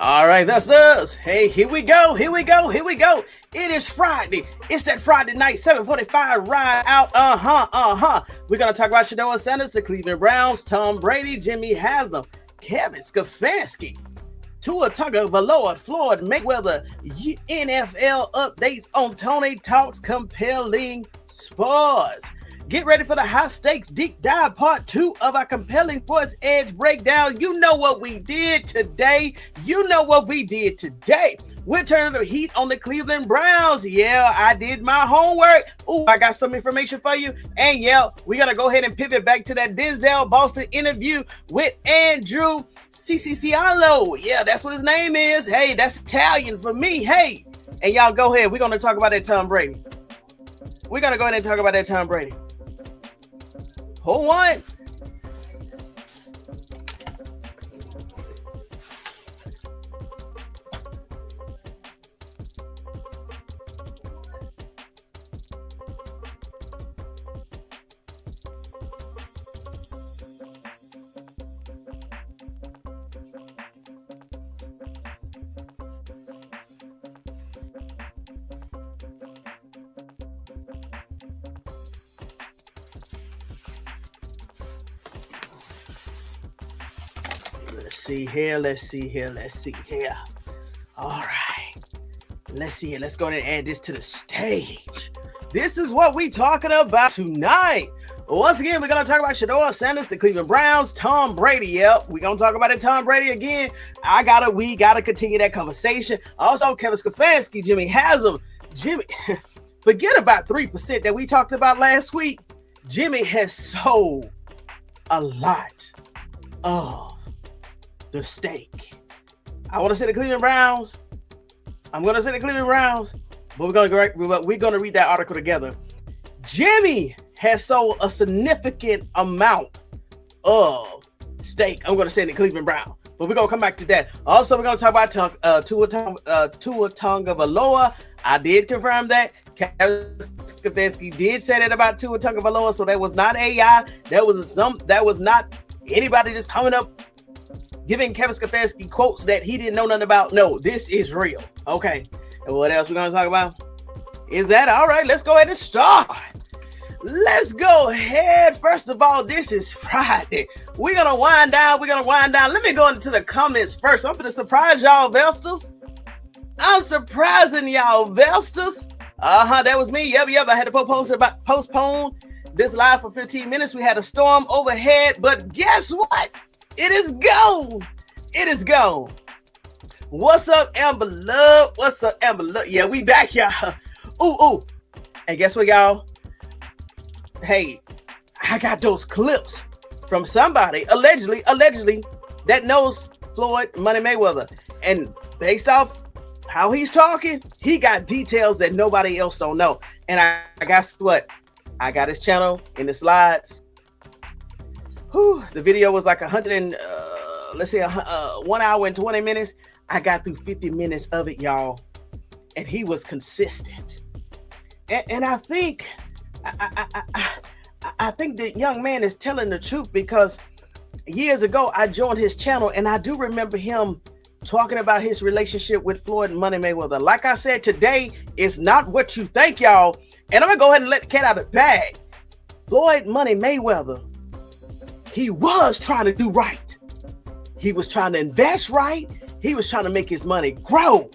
All right, that's us. Hey, here we go. It is Friday. It's that Friday night, 7:45 ride out. We're going to talk about Shedeur Sanders, the Cleveland Browns, Tom Brady, Jimmy Haslem, Kevin Stefanski, Tua Tagovailoa, Floyd Mayweather, NFL updates on Tony Talks Compelling Sports. Get ready for the high stakes deep dive part 2 of our Compelling Sports Edge breakdown. You know what we did today. We're turning the heat on the Cleveland Browns. Yeah, I did my homework. Oh, I got some information for you. And yeah, we're going to go ahead and pivot back to that Denzel Boston interview with Andrew Siloloano. Yeah, that's what his name is. Hey, that's Italian for me. Hey, and y'all go ahead. We're going to talk about that Tom Brady. Hold on. Let's see here. All right. Let's see here. Let's go ahead and add this to the stage. This is what we talking about tonight. Once again, we're going to talk about Shedeur Sanders, the Cleveland Browns, Tom Brady. Yep, we're going to talk about it, Tom Brady again. We got to continue that conversation. Also, Kevin Stefanski, Jimmy Haslem. Forget about 3% that we talked about last week. Jimmy has sold a lot of the stake. I want to say the Cleveland Browns. I'm going to say the Cleveland Browns, but we're going to read that article together. Jimmy has sold a significant amount of stake. I'm going to say the Cleveland Browns, but we're going to come back to that. Also, we're going to talk about Tua Tagovailoa. I did confirm that. Kevin Stefanski did say that about Tua Tagovailoa, so that was not AI. That was not anybody just coming up giving Kevin Stefanski quotes that he didn't know nothing about. No, this is real. Okay. And what else we're going to talk about? Is that all right? Let's go ahead and start. Let's go ahead. First of all, this is Friday. We're going to wind down. Let me go into the comments first. I'm going to surprise y'all, Vesters. I'm surprising y'all, Vesters. That was me. Yep. I had to postpone this live for 15 minutes. We had a storm overhead, but guess what? It is gone. What's up, Amber Love? Yeah, we back, y'all. Ooh. And guess what, y'all? Hey, I got those clips from somebody allegedly that knows Floyd Money Mayweather. And based off how he's talking, he got details that nobody else don't know. And I guess what? I got his channel in the slides. The video was like 1 hour and 20 minutes. I got through 50 minutes of it, y'all. And he was consistent. And I think the young man is telling the truth, because years ago I joined his channel and I do remember him talking about his relationship with Floyd Money Mayweather. Like I said, today is not what you think, y'all. And I'm gonna go ahead and let the cat out of the bag. Floyd Money Mayweather, he was trying to do right. He was trying to invest right. He was trying to make his money grow.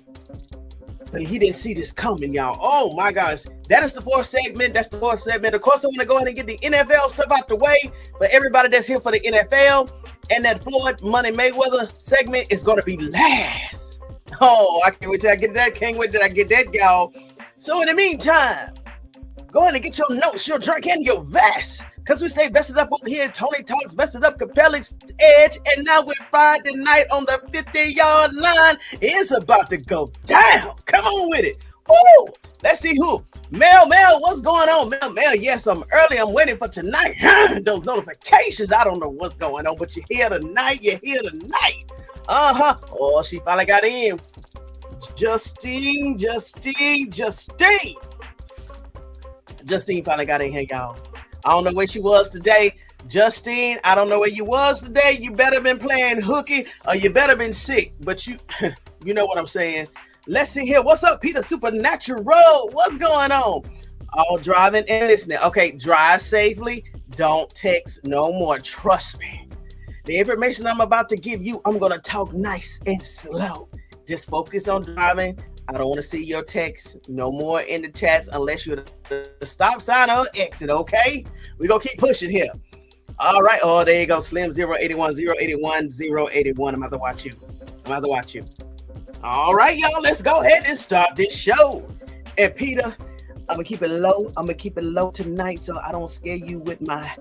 But he didn't see this coming, y'all. Oh my gosh. That is the fourth segment. Of course, I want to go ahead and get the NFL stuff out the way for everybody that's here for the NFL. And that Floyd Money Mayweather segment is going to be last. Oh, I can't wait till I get that. Y'all. So in the meantime, go ahead and get your notes, your drink, and your vest. Because we stay vested up over here at Tony Talks Vested Up, Compelling Edge. And now we're Friday night on the 50-yard line. It's about to go down. Come on with it. Oh, let's see who. Mel, what's going on? Mel, yes, I'm early. I'm waiting for tonight. Those notifications, I don't know what's going on, but you're here tonight. Oh, she finally got in. Justine finally got in here, y'all. I don't know where she was today. Justine, I don't know where you was today. You better been playing hooky or you better been sick. But you know what I'm saying. Let's see here. What's up, Peter Supernatural? What's going on? All driving and listening. Okay, drive safely. Don't text no more. Trust me. The information I'm about to give you, I'm going to talk nice and slow. Just focus on driving. I don't want to see your text no more in the chats unless you're the stop sign or exit, okay? We're going to keep pushing here. All right. Oh, there you go. Slim 081, 081, 081. I'm about to watch you. All right, y'all. Let's go ahead and start this show. And Peter, I'm going to keep it low. I'm going to keep it low tonight so I don't scare you with my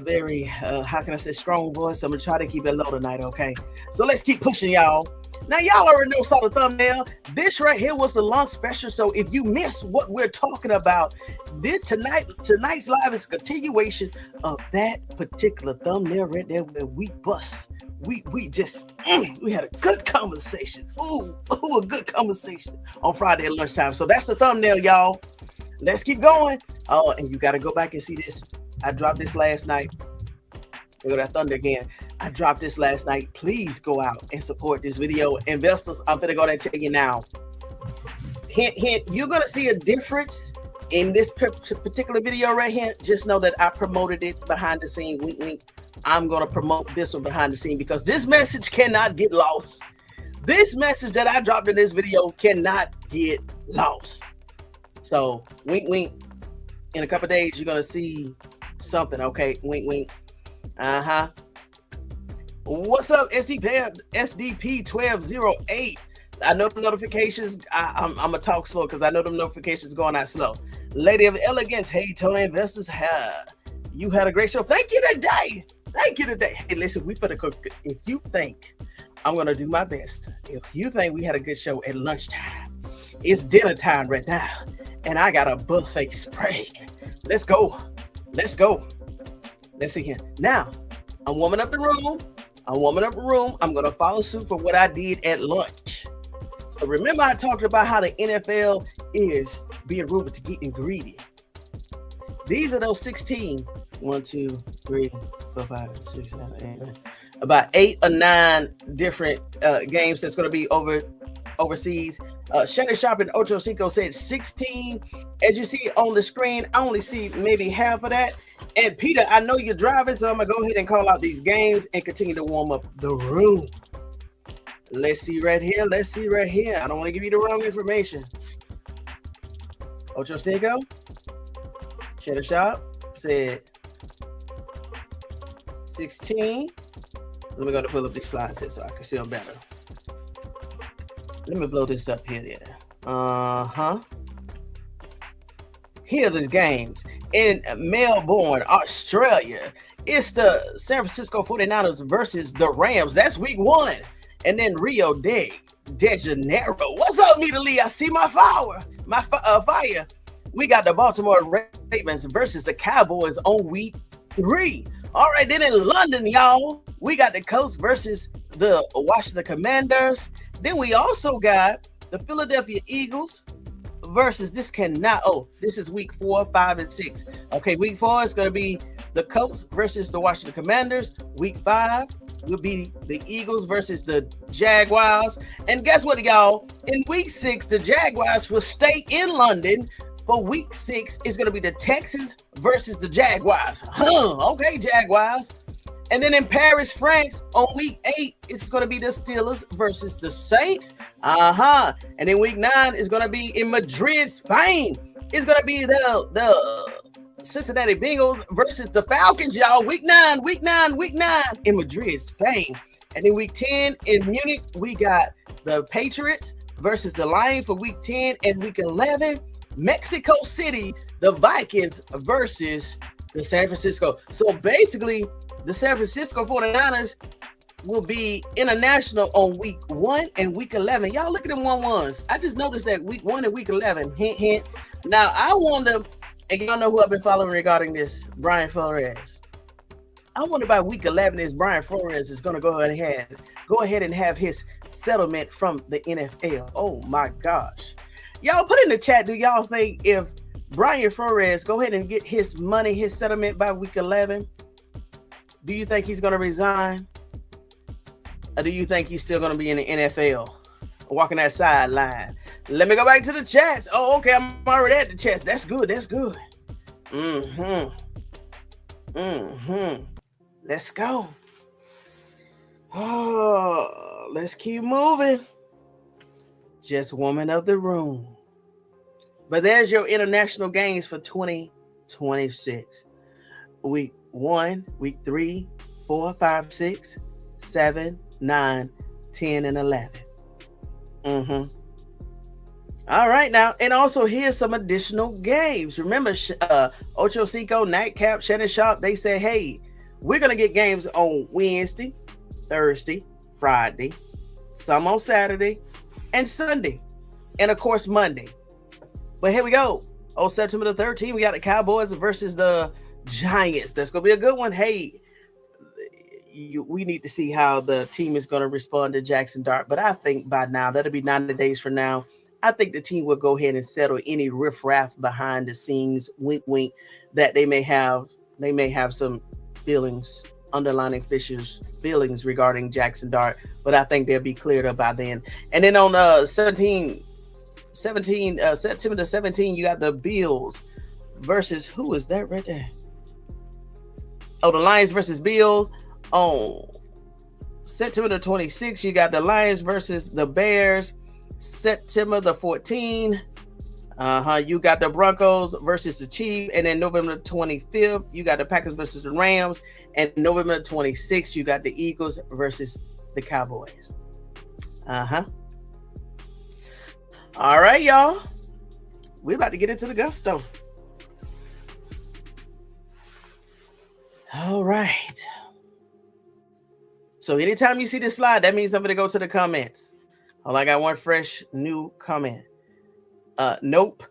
very, how can I say, strong voice. I'm going to try to keep it low tonight, okay? So let's keep pushing, y'all. Now, y'all already saw the thumbnail. This right here was the lunch special. So if you missed what we're talking about, tonight's live is a continuation of that particular thumbnail right there where we bust. We had a good conversation. A good conversation on Friday at lunchtime. So that's the thumbnail, y'all. Let's keep going. Oh, and you got to go back and see this. I dropped this last night. Look at that thunder again. I dropped this last night. Please go out and support this video. Investors, I'm going to go ahead and tell you now. Hint, hint. You're going to see a difference in this particular video right here. Just know that I promoted it behind the scene. Wink, wink. I'm going to promote this one behind the scene because this message cannot get lost. This message that I dropped in this video cannot get lost. So, wink, wink. In a couple of days, you're going to see something. Okay, wink, wink. What's up, SDP 1208? I know the notifications. I'm gonna talk slow because I know the notifications going out slow. Lady of Elegance, hey Tony investors, you had a great show. Thank you today. Hey, listen, we for the cook. If you think I'm gonna do my best, if you think we had a good show at lunchtime, it's dinner time right now, and I got a buffet spread. Let's go. Let's see here. Now, I'm warming up the room. I'm going to follow suit for what I did at lunch. So remember I talked about how the NFL is being rumored to get greedy. These are those 16. 1, 2, 3, 4, 5, 6, 7, 8, 9. About 8 or 9 different games that's going to be overseas. Shannon Sharp and Ocho Cinco said 16. As you see on the screen, I only see maybe half of that. And Peter, I know you're driving, so I'm going to go ahead and call out these games and continue to warm up the room. Let's see right here. I don't want to give you the wrong information. Ocho Cinco, Shannon Sharp said 16. Let me go to pull up these slides here so I can see them better. Let me blow this up here. Here are the games. In Melbourne, Australia, it's the San Francisco 49ers versus the Rams. That's week 1. And then Rio de Janeiro. What's up, Nita Lee? I see my fire. We got the Baltimore Ravens versus the Cowboys on week 3. All right, then in London, y'all, we got the Colts versus the Washington Commanders. Then we also got the Philadelphia Eagles versus this is week 4, 5, and 6. Okay, week 4 is going to be the Colts versus the Washington Commanders. Week 5 will be the Eagles versus the Jaguars. And guess what, y'all? In week 6, the Jaguars will stay in London. For week 6, it's going to be the Texans versus the Jaguars. Okay, Jaguars. And then in Paris, France, on week 8, it's going to be the Steelers versus the Saints. And then week 9 is going to be in Madrid, Spain. It's going to be the Cincinnati Bengals versus the Falcons, y'all. Week 9 in Madrid, Spain. And then week 10 in Munich, we got the Patriots versus the Lions for week 10. And week 11, Mexico City, the Vikings versus the San Francisco. So basically, the San Francisco 49ers will be international on week 1 and week 11. Y'all look at them 1-1s. I just noticed that week 1 and week 11. Hint, hint. Now, I wonder, and y'all know who I've been following regarding this, Brian Flores. I wonder about week 11 is Brian Flores is going to go ahead and have his settlement from the NFL. Oh, my gosh. Y'all put in the chat, do y'all think if Brian Flores go ahead and get his money, his settlement by week 11, Do you think he's going to resign? Or do you think he's still going to be in the NFL, walking that sideline? Let me go back to the chats. Oh, okay, I'm already at the chats. That's good. That's good. Let's go. Oh, let's keep moving. Just woman of the room. But there's your international games for 2026. Week 1, week 3, 4, 5, 6, 7, 9, 10, and 11. All right now, and also here's some additional games. Remember, Ocho Cinco, Nightcap, Shannon Sharp, they said, hey, we're going to get games on Wednesday, Thursday, Friday, some on Saturday, and Sunday, and of course, Monday. But here we go. On September the 13th, we got the Cowboys versus the Giants. That's going to be a good one. Hey, we need to see how the team is going to respond to Jackson Dart. But I think by now, that'll be 90 days from now, I think the team will go ahead and settle any riffraff behind the scenes, wink, wink, that they may have some feelings, underlining feelings regarding Jackson Dart. But I think they'll be cleared up by then. And then on September the 17th, you got the Bills versus, who is that right there? Oh, the Lions versus Bills. On September the 26th, you got the Lions versus the Bears. September the 14th, you got the Broncos versus the Chiefs. And then November the 25th, you got the Packers versus the Rams. And November the 26th, you got the Eagles versus the Cowboys. All right, y'all. We're about to get into the gusto. All right. So anytime you see this slide, that means I'm going to go to the comments. Oh, I got one fresh new comment. Nope.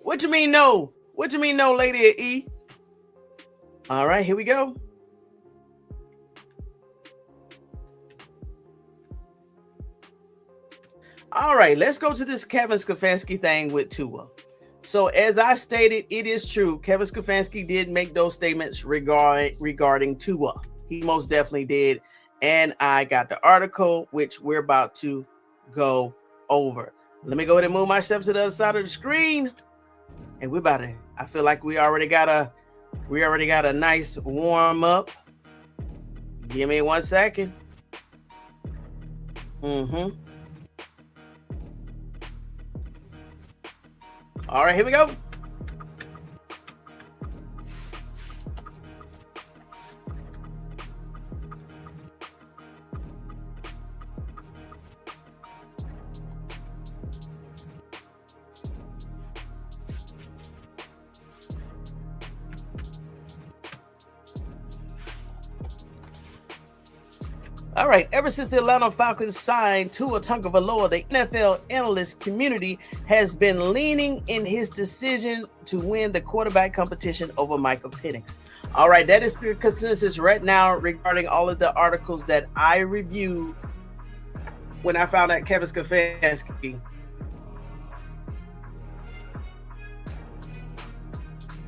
What you mean no? What you mean no, Lady E? All right, here we go. All right, let's go to this Kevin Stefanski thing with Tua. So as I stated, it is true. Kevin Stefanski did make those statements regarding Tua. He most definitely did. And I got the article, which we're about to go over. Let me go ahead and move my steps to the other side of the screen. And we're about to, I feel like we already got a nice warm up. Give me 1 second. All right, here we go. All right, ever since the Atlanta Falcons signed Tua Tagovailoa, the NFL analyst community has been leaning in his decision to win the quarterback competition over Michael Penix. All right, that is the consensus right now regarding all of the articles that I reviewed when I found out Kevin Stefanski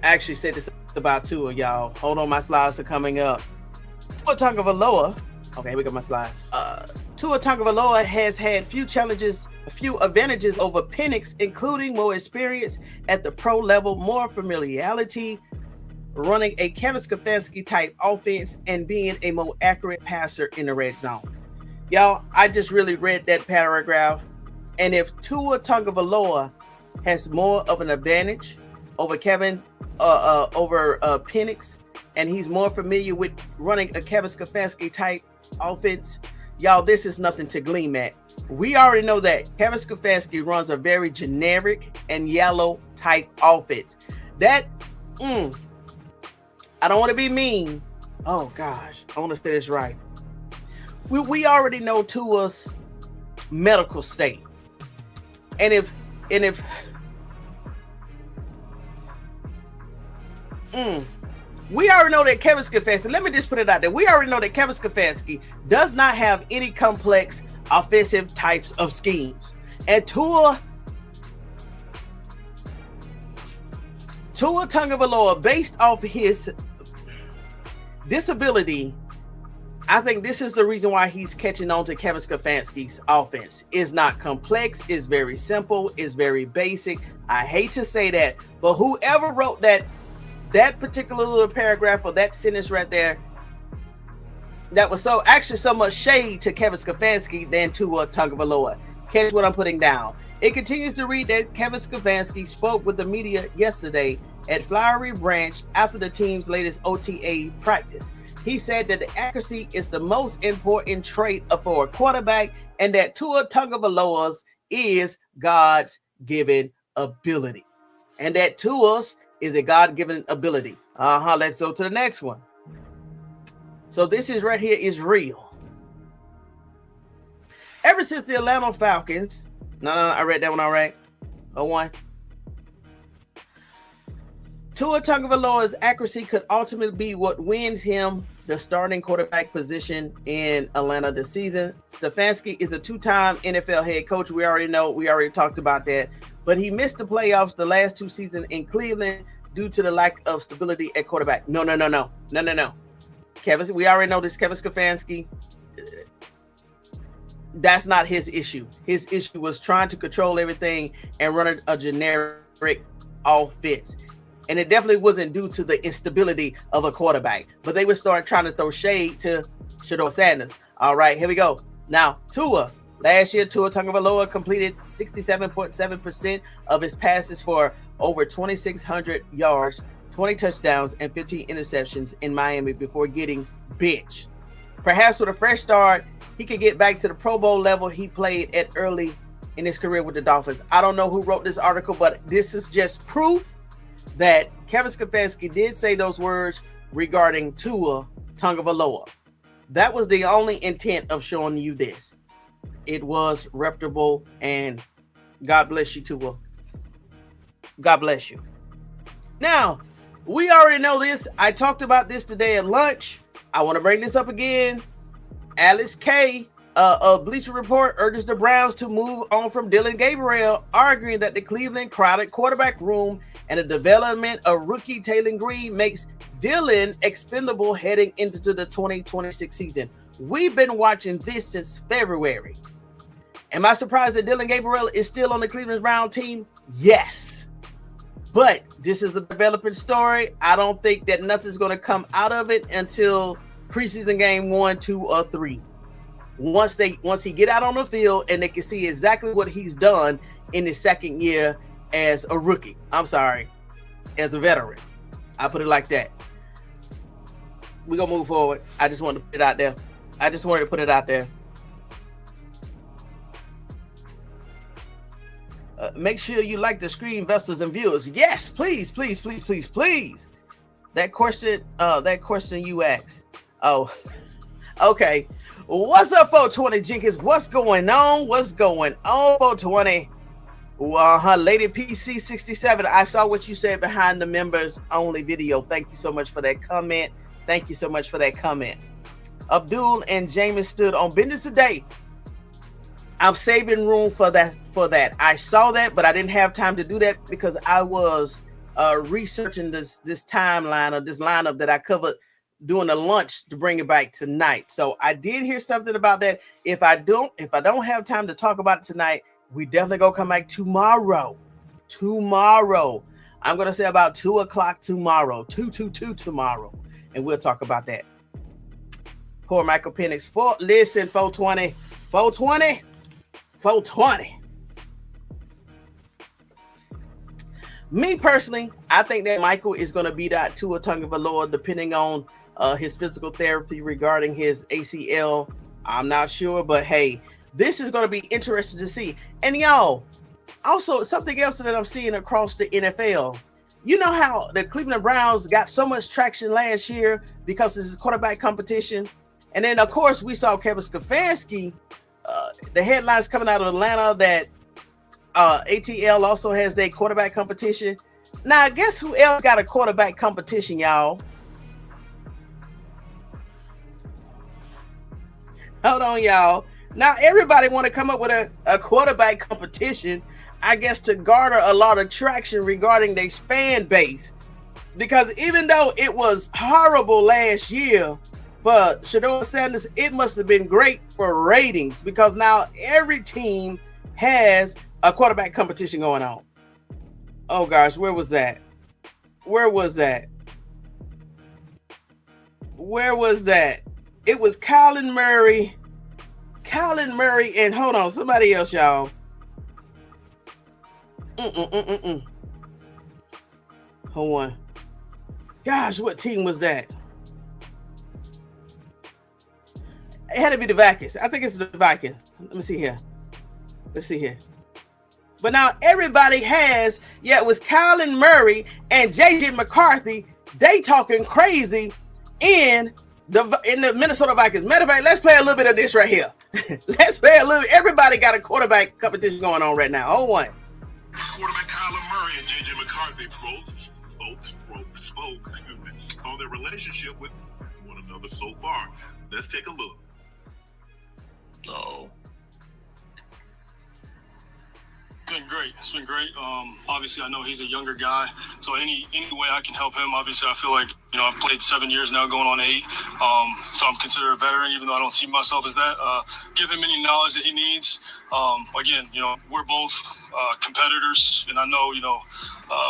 actually said this about Tua, y'all. Hold on, my slides are coming up. Tua Tagovailoa. Okay, here we got my slides. Tua Tagovailoa has had few advantages over Penix, including more experience at the pro level, more familiarity running a Kevin Stefanski type offense, and being a more accurate passer in the red zone. Y'all, I just really read that paragraph, and if Tua Tagovailoa has more of an advantage over Penix, and he's more familiar with running a Kevin Stefanski type offense, y'all, this is nothing to gleam at. We already know that Kevin Stefanski runs a very generic and yellow type offense. That, I don't want to be mean. Oh gosh, I want to say this right. We already know Tua's medical state, and if we already know that Kevin Stefanski, let me just put it out there. We already know that Kevin Stefanski does not have any complex offensive types of schemes. And Tua Tagovailoa, based off his this ability, I think this is the reason why he's catching on to Kevin Stefanski's offense. It's not complex. It's very simple. It's very basic. I hate to say that, but whoever wrote that particular little paragraph or that sentence right there, that was so much shade to Kevin Stefanski than to Tagovailoa. Catch what I'm putting down. It continues to read that Kevin Stefanski spoke with the media yesterday at Flowery Branch after the team's latest OTA practice. He said that the accuracy is the most important trait for a quarterback and that Tua Tagovailoa's is God's given ability. And that Tua's is a God-given ability. Let's go to the next one. So this is right here is real. Ever since the Atlanta Falcons, I read that one all right. 0-1. Tua Tagovailoa's accuracy could ultimately be what wins him the starting quarterback position in Atlanta this season. Stefanski is a two-time NFL head coach. We already know. We already talked about that. But he missed the playoffs the last two seasons in Cleveland due to the lack of stability at quarterback. No. Kevin, we already know this. Kevin Stefanski, that's not his issue. His issue was trying to control everything and run a generic offense. And it definitely wasn't due to the instability of a quarterback. But they would start trying to throw shade to Shedeur Sanders. All right, here we go. Now, Tua. Last year, Tua Tagovailoa completed 67.7% of his passes for over 2,600 yards, 20 touchdowns, and 15 interceptions in Miami before getting benched. Perhaps with a fresh start, he could get back to the Pro Bowl level he played at early in his career with the Dolphins. I don't know who wrote this article, but this is just proof that Kevin Stefanski did say those words regarding Tua Tagovailoa. That was the only intent of showing you this. It was reputable, and God bless you, Tua. God bless you. Now, we already know this. I talked about this today at lunch. I want to bring this up again. Alex K of Bleacher Report urges the Browns to move on from Dillon Gabriel, arguing that the Cleveland crowded quarterback room and the development of rookie Taylor Green makes Dillon expendable heading into the 2026 season. We've been watching this since February. Am I surprised that Dillon Gabriel is still on the Cleveland Browns team? Yes. But this is a developing story. I don't think that nothing's going to come out of it until preseason game 1, 2, or 3. Once he get out on the field and they can see exactly what he's done in his second year as a rookie. I'm sorry, as a veteran. I put it like that. We're going to move forward. I just wanted to put it out there. Make sure you like the screen, investors and viewers. Yes, please. That question you asked. Oh, okay. What's up, 420 Jenkins? What's going on? 420? Lady PC 67. I saw what you said behind the members only video. Thank you so much for that comment. Abdul and James stood on business today. I'm saving room for that. I saw that, but I didn't have time to do that because I was researching this timeline or this lineup that I covered during the lunch to bring it back tonight. So I did hear something about that. If I don't have time to talk about it tonight, we definitely gonna come back tomorrow. I'm gonna say about 2:00 tomorrow, 2 tomorrow, and we'll talk about that. Poor Michael Penix. 420. Me personally, I think that Michael is going to beat out Tua Tagovailoa depending on his physical therapy regarding his ACL. I'm not sure, but hey, this is going to be interesting to see. And y'all, also something else that I'm seeing across the NFL. You know how the Cleveland Browns got so much traction last year because of this quarterback competition? And then, of course, we saw Kevin Stefanski. The headlines coming out of Atlanta that ATL also has their quarterback competition. Now, guess who else got a quarterback competition, y'all? Hold on, y'all. Now, everybody want to come up with a quarterback competition, I guess, to garner a lot of traction regarding their fan base. Because even though it was horrible last year for Shedeur Sanders, it must have been great for ratings because now every team has a quarterback competition going on. Oh gosh, where was that? Where was that? Where was that? It was Kyler Murray, and hold on, somebody else, y'all. Hold on. Gosh, what team was that? It had to be the Vikings. I think it's the Vikings. Let me see here. Let's see here. But now everybody has, it was Kyler Murray and JJ McCarthy. They talking crazy in the Minnesota Vikings. Matter of fact, let's play a little bit of this right here. Let's play a little. Everybody got a quarterback competition going on right now. Hold on. Quarterback Kyler Murray and JJ McCarthy spoke on their relationship with one another so far. Let's take a look. Been great. It's been great. Obviously, I know he's a younger guy, so any way I can help him. Obviously, I feel like I've played 7 years now, going on 8. So I'm considered a veteran, even though I don't see myself as that. Give him any knowledge that he needs. Again, we're both competitors, and I know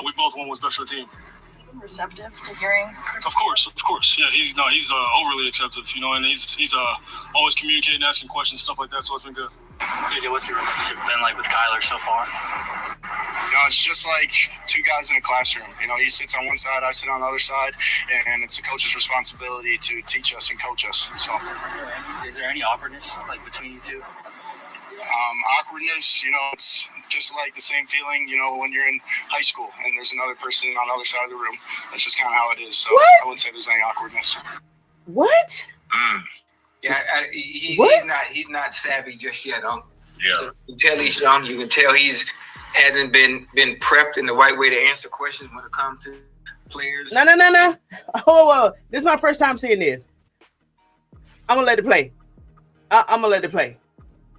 we both want what's best for the team. Has he been receptive to hearing? Of course. Yeah, he's overly acceptive, and he's always communicating, asking questions, stuff like that. So it's been good. JJ, what's your relationship been like with Kyler so far? It's just like two guys in a classroom. He sits on one side, I sit on the other side, and it's the coach's responsibility to teach us and coach us. So, is there any awkwardness between you two? Awkwardness, it's just like the same feeling, when you're in high school and there's another person on the other side of the room. That's just kind of how it is. So I wouldn't say there's any awkwardness. What? Yeah, he's not savvy just yet. Yeah. You can tell he's young. You can tell hasn't been prepped in the right way to answer questions when it comes to players. No. Oh, this is my first time seeing this. I'm gonna let it play. I'm gonna let it play.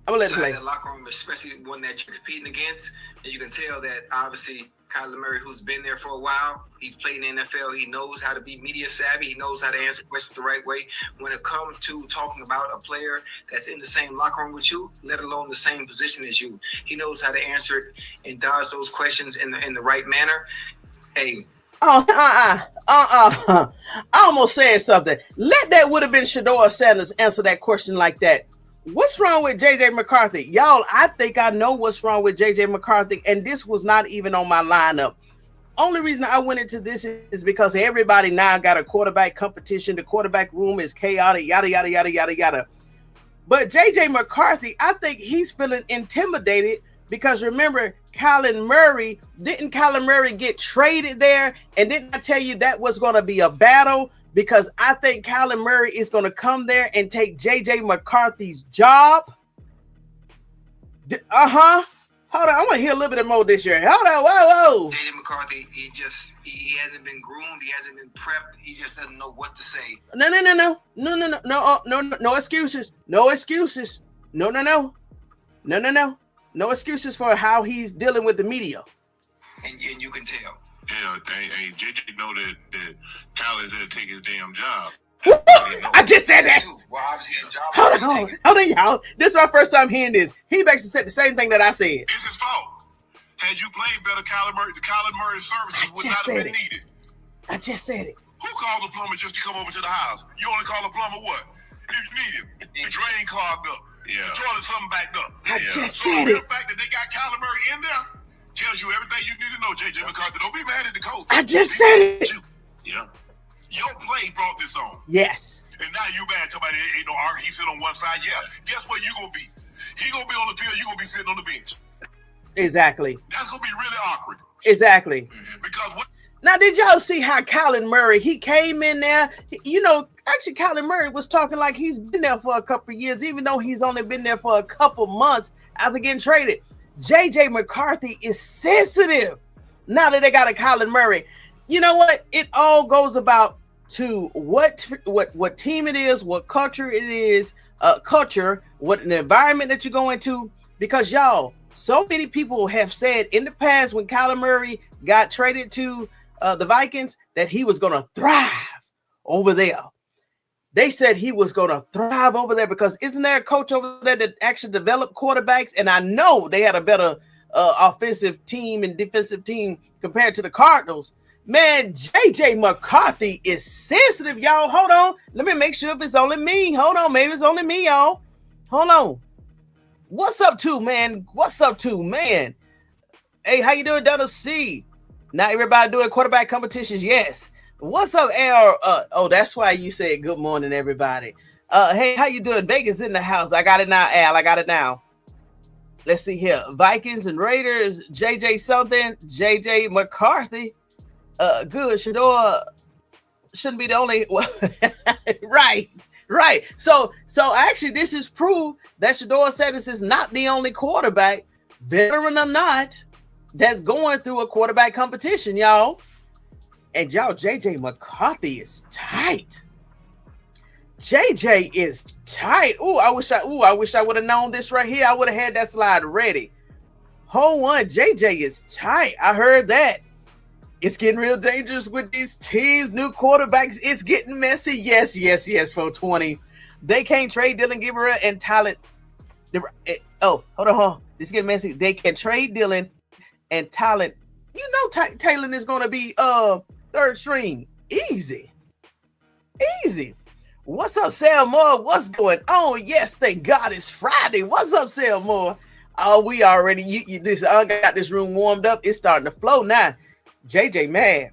The locker room, especially one that you're competing against, and you can tell that obviously Kyler Murray, who's been there for a while, he's played in the NFL. He knows how to be media savvy. He knows how to answer questions the right way. When it comes to talking about a player that's in the same locker room with you, let alone the same position as you, he knows how to answer it and dodge those questions in the right manner. Hey. I almost said something. That would have been Shedeur Sanders answer that question like that. What's wrong with JJ McCarthy? Y'all, I think I know what's wrong with JJ McCarthy, and this was not even on my lineup. Only reason I went into this is because everybody now got a quarterback competition. The quarterback room is chaotic, yada, yada, yada, yada, yada. But JJ McCarthy, I think he's feeling intimidated because remember, Kyler Murray get traded there? And didn't I tell you that was going to be a battle? Because I think Kyler Murray is going to come there and take JJ McCarthy's job. Hold on, I want to hear a little bit more this year. Hold on, whoa. JJ McCarthy, he hasn't been groomed. He hasn't been prepped. He just doesn't know what to say. No excuses. No excuses. No excuses for how he's dealing with the media. And you can tell. Yeah, JJ know that Kyler's there to take his damn job. I just said that. Well, obviously, the job. Hold on, y'all. This is my first time hearing this. He basically said the same thing that I said. It's his fault. Had you played better, Kyler Murray's services would not have been needed. I just said it. Who called the plumber just to come over to the house? You only call the plumber what? If you need him. The drain clogged up. Yeah. The toilet something backed up. I just said it. The fact that they got Kyler Murray in there tells you everything you need to know, JJ McCarthy. Don't be mad at the coach. I just said it. Yeah. Your play brought this on. Yes. And now you mad somebody ain't no argument. He sit on one side. Yeah. Guess what you gonna be? He gonna be on the field. You gonna be sitting on the bench. Exactly. That's gonna be really awkward. Exactly. Because what? Now, did y'all see how Kyler Murray, he came in there? Actually, Kyler Murray was talking like he's been there for a couple of years, even though he's only been there for a couple months after getting traded. JJ McCarthy is sensitive now that they got a Kyler Murray. You know what? It all goes about to what team it is, what culture it is, what an environment that you go into. Because y'all, so many people have said in the past when Kyler Murray got traded to the Vikings, that he was going to thrive over there. They said he was going to thrive over there because isn't there a coach over there that actually developed quarterbacks? And I know they had a better offensive team and defensive team compared to the Cardinals. Man, JJ McCarthy is sensitive, y'all. Hold on. Let me make sure if it's only me. Hold on. Maybe it's only me, y'all. Hold on. What's up, too, man? What's up, too, man? Hey, how you doing, Donald C? Now everybody doing quarterback competitions. Yes. What's up, Al? Oh, that's why you said good morning, everybody. Hey, how you doing? Vegas in the house. I got it now, Al. I got it now. Let's see here. Vikings and Raiders. JJ something. JJ McCarthy. Good. Shedeur shouldn't be the only. Right. So actually, this is proof that Shedeur Sanders is not the only quarterback, veteran or not, that's going through a quarterback competition, y'all. And y'all, JJ McCarthy is tight. JJ is tight. I wish I would have known this right here. I would have had that slide ready. Hold on, JJ is tight. I heard that. It's getting real dangerous with these teams, new quarterbacks. It's getting messy. Yes, 420. They can't trade Dylan Gabriel and Talent. Hold on. This is getting messy. They can trade Dylan and Talent. You know, Taylor is going to be third string. Easy. What's up, Sam Moore? What's going on? Yes, thank God it's Friday. What's up, Sam Moore? Oh, we already I got this room warmed up. It's starting to flow now. JJ, man,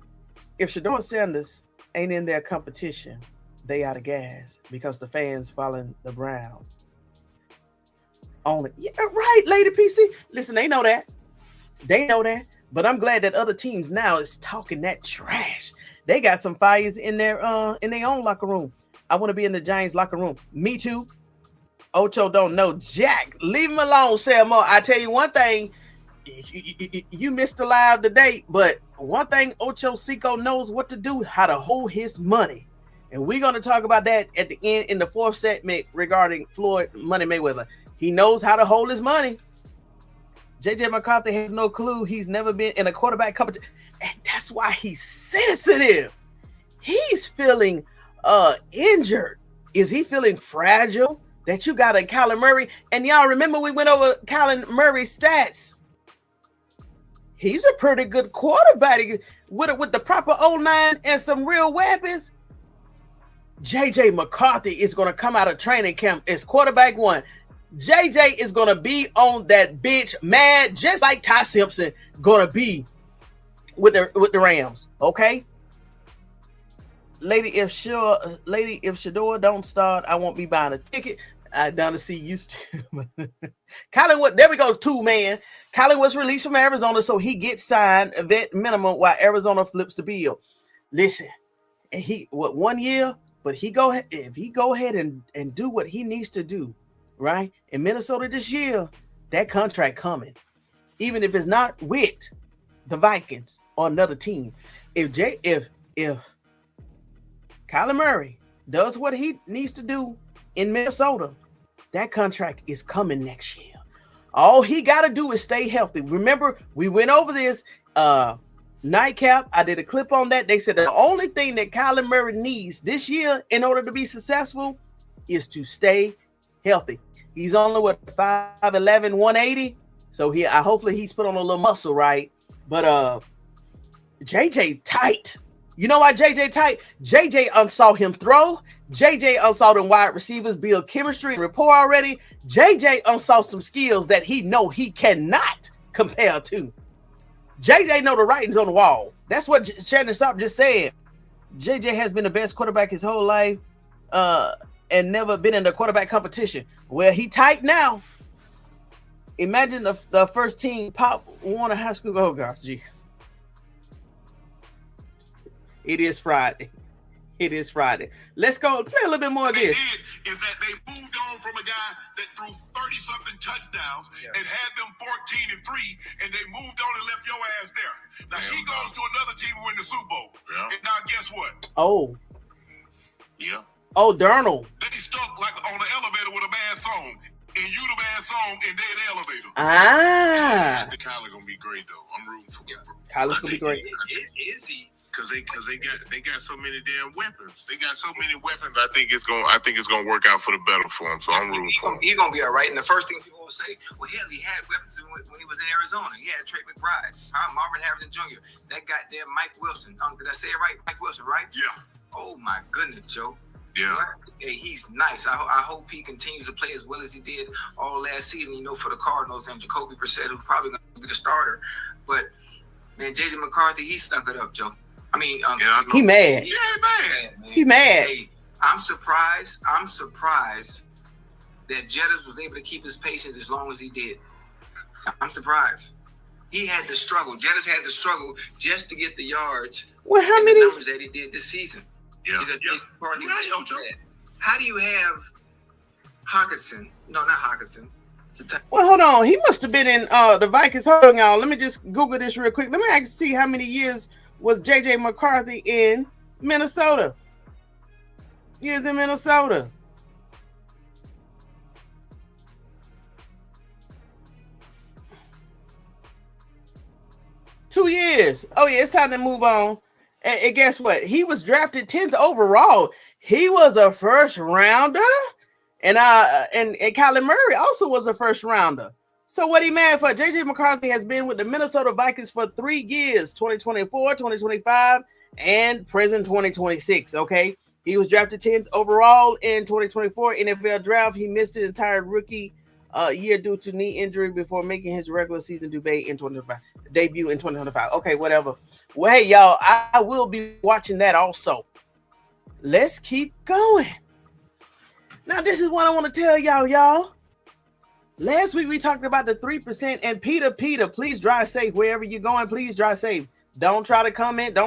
if Shedeur Sanders ain't in their competition, they out of gas because the fans following the Browns. Only, yeah, right, Lady PC. Listen, they know that. But I'm glad that other teams now is talking that trash. They got some fires in their own locker room. I want to be in the Giants locker room. Me too. Ocho don't know Jack. Leave him alone, Sam Moore. I tell you one thing. You missed the live today, but one thing Ocho Cinco knows what to do, how to hold his money. And we're going to talk about that at the end in the fourth segment regarding Floyd Money Mayweather. He knows how to hold his money. JJ McCarthy has no clue. He's never been in a quarterback competition. And that's why he's sensitive. He's feeling injured. Is he feeling fragile that you got a Kyler Murray? And y'all remember we went over Kyler Murray's stats. He's a pretty good quarterback with the proper O-line and some real weapons. JJ McCarthy is going to come out of training camp as quarterback one. JJ is going to be on that bench mad, just like Ty Simpson going to be with the Rams. Okay. Lady, if Shedeur don't start, I won't be buying a ticket. I down to see you. Colin, there we go, 2-man. Colin was released from Arizona, so he gets signed a vet minimum while Arizona flips the bill. Listen, and 1 year, but if he go ahead and do what he needs to do, right? In Minnesota this year, that contract coming. Even if it's not with the Vikings or another team. If Kyler Murray does what he needs to do in Minnesota, that contract is coming next year. All he got to do is stay healthy. Remember, we went over this nightcap. I did a clip on that. They said the only thing that Kyler Murray needs this year in order to be successful is to stay healthy. He's only 5'11", 180. So hopefully he's put on a little muscle, right? But JJ tight. You know why JJ tight? JJ unsaw him throw. JJ unsaw them wide receivers build chemistry and rapport already. JJ unsaw some skills that he know he cannot compare to. JJ know the writing's on the wall. That's what Shannon Sharp just said. JJ has been the best quarterback his whole life and never been in a quarterback competition. Well, he tight now. Imagine the first team Pop Warner High School. Oh, gosh, gee. It is Friday. Let's go play a little bit more of this. Is that they moved on from a guy that threw 30-something touchdowns and had them 14-3, and they moved on and left your ass there. Now he goes to another team who win the Super Bowl. Yeah. And now guess what? Oh. Yeah. Oh, Darnold. They stuck like on the elevator with a bad song. And you the bad song, and they the elevator. Ah. Kyler gonna be great though. I'm rooting for him. Kyler's gonna be great. Is he? because they got so many damn weapons. They got so many weapons. I think it's gonna work out for the better for him. So I'm rooting for him. He's gonna be all right. And the first thing people will say, well, hell, he had weapons when he was in Arizona. He had Trey McBride, Marvin Harrison Jr., that goddamn Mike Wilson. Did I say it right? Mike Wilson, right? Yeah. Oh my goodness, Joe. Yeah. Hey, he's nice. I hope he continues to play as well as he did all last season. You know, for the Cardinals and Jacoby Brissett, who's probably going to be the starter. But man, JJ McCarthy, he stunk it up, Joe. I mean, he mad. Yeah, man. He mad. Hey, I'm surprised that Jettis was able to keep his patience as long as he did. I'm surprised. He had to struggle. Jettis had to struggle just to get the yards. Well, how and many the numbers that he did this season? Yeah. How do you have Hawkinson? No, not Hawkinson. Well, hold on. He must have been in the Vikings. Hold on, y'all. Let me just Google this real quick. Let me actually see how many years was JJ McCarthy in Minnesota. Years in Minnesota. Two years. Oh yeah, it's time to move on. And guess what? He was drafted 10th overall. He was a first rounder, and Kyler Murray also was a first rounder. So what he mad for? JJ McCarthy has been with the Minnesota Vikings for 3 years: 2024, 2025, and present 2026. Okay, he was drafted 10th overall in 2024 NFL draft. He missed the entire rookie year due to knee injury before making his regular season debut in 2025. Okay, whatever. Well, hey, y'all, I will be watching that also. Let's keep going. Now, this is what I want to tell y'all. Last week, we talked about the 3%, and Peter, please drive safe. Wherever you're going, please drive safe. Don't try to comment.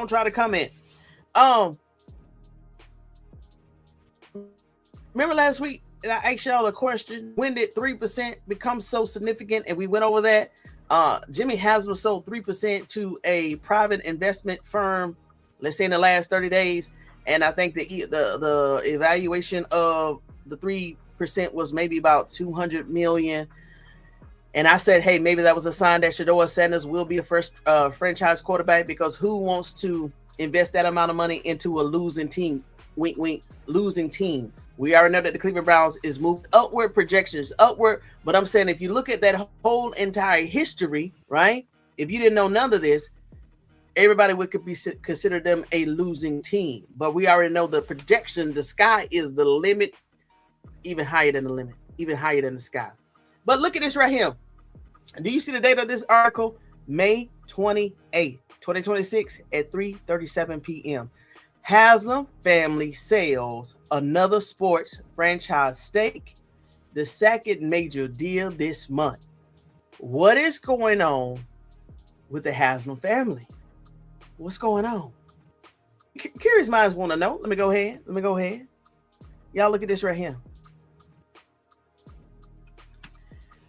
Remember last week, and I asked y'all a question: when did 3% become so significant? And we went over that. Jimmy Haslem sold 3% to a private investment firm, let's say in the last 30 days. And I think the evaluation of the 3% was maybe about $200 million. And I said, hey, maybe that was a sign that Shedeur Sanders will be the first franchise quarterback, because who wants to invest that amount of money into a losing team? Wink, wink, losing team. We already know that the Cleveland Browns is moved upward, projections upward. But I'm saying, if you look at that whole entire history, right? If you didn't know none of this, everybody would consider them a losing team. But we already know the projection, the sky is the limit, even higher than the limit, even higher than the sky. But look at this right here. Do you see the date of this article? May 28th, 2026 at 3:37 p.m. Haslem family sells another sports franchise stake, the second major deal this month. What is going on with the Haslem family? What's going on? Curious minds want to know. Let me go ahead. Y'all look at this right here.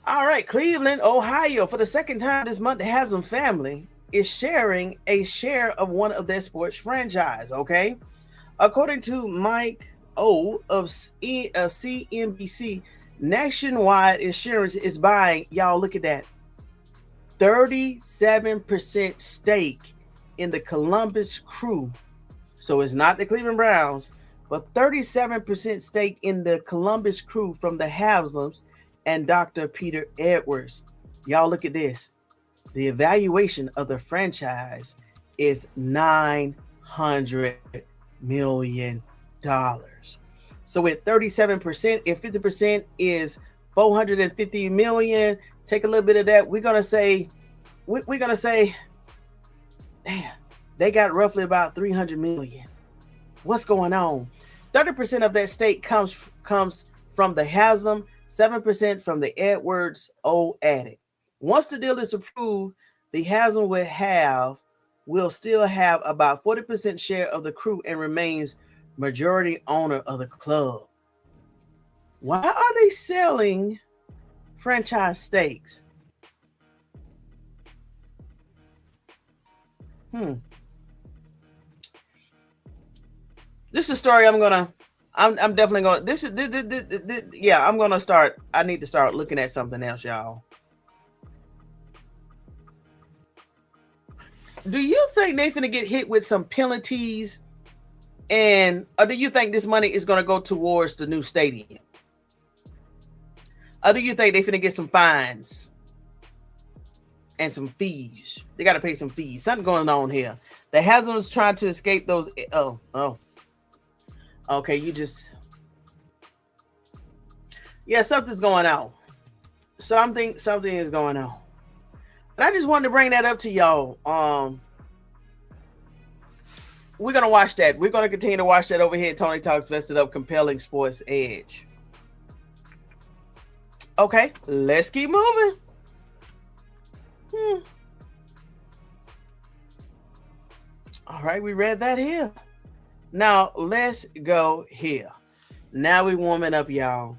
All right, Cleveland, Ohio. For the second time this month, the Haslem family is sharing a share of one of their sports franchise, okay? According to Mike O of CNBC, Nationwide Insurance is buying, y'all look at that, 37% stake in the Columbus Crew. So it's not the Cleveland Browns, but 37% stake in the Columbus Crew from the Haslems and Dr. Peter Edwards. Y'all look at this. The evaluation of the franchise is $900 million. So with 37%, if 50% is $450 million, take a little bit of that. We're gonna say, damn, they got roughly about $300 million. What's going on? 30% of that stake comes from the Haslem, 7% from the Edwards addict. Once the deal is approved, the Haslem will still have about 40% share of the Crew and remains majority owner of the club. Why are they selling franchise stakes? This is a story I'm definitely going to, I'm going to start. I need to start looking at something else, y'all. do you think they finna get hit with some penalties, or do you think this money is gonna go towards the new stadium? Or do you think they finna get some fines and some fees? They gotta pay some fees. Something going on here. The Haslem's trying to escape those. Oh. Okay, you just. Yeah, something's going on. Something is going on. But I just wanted to bring that up to y'all. We're gonna watch that. We're gonna continue to watch that over here at Tony Talks Vested Up, Compelling Sports Edge. Okay, let's keep moving. All right, we read that here. Now let's go here. Now we warming up, y'all.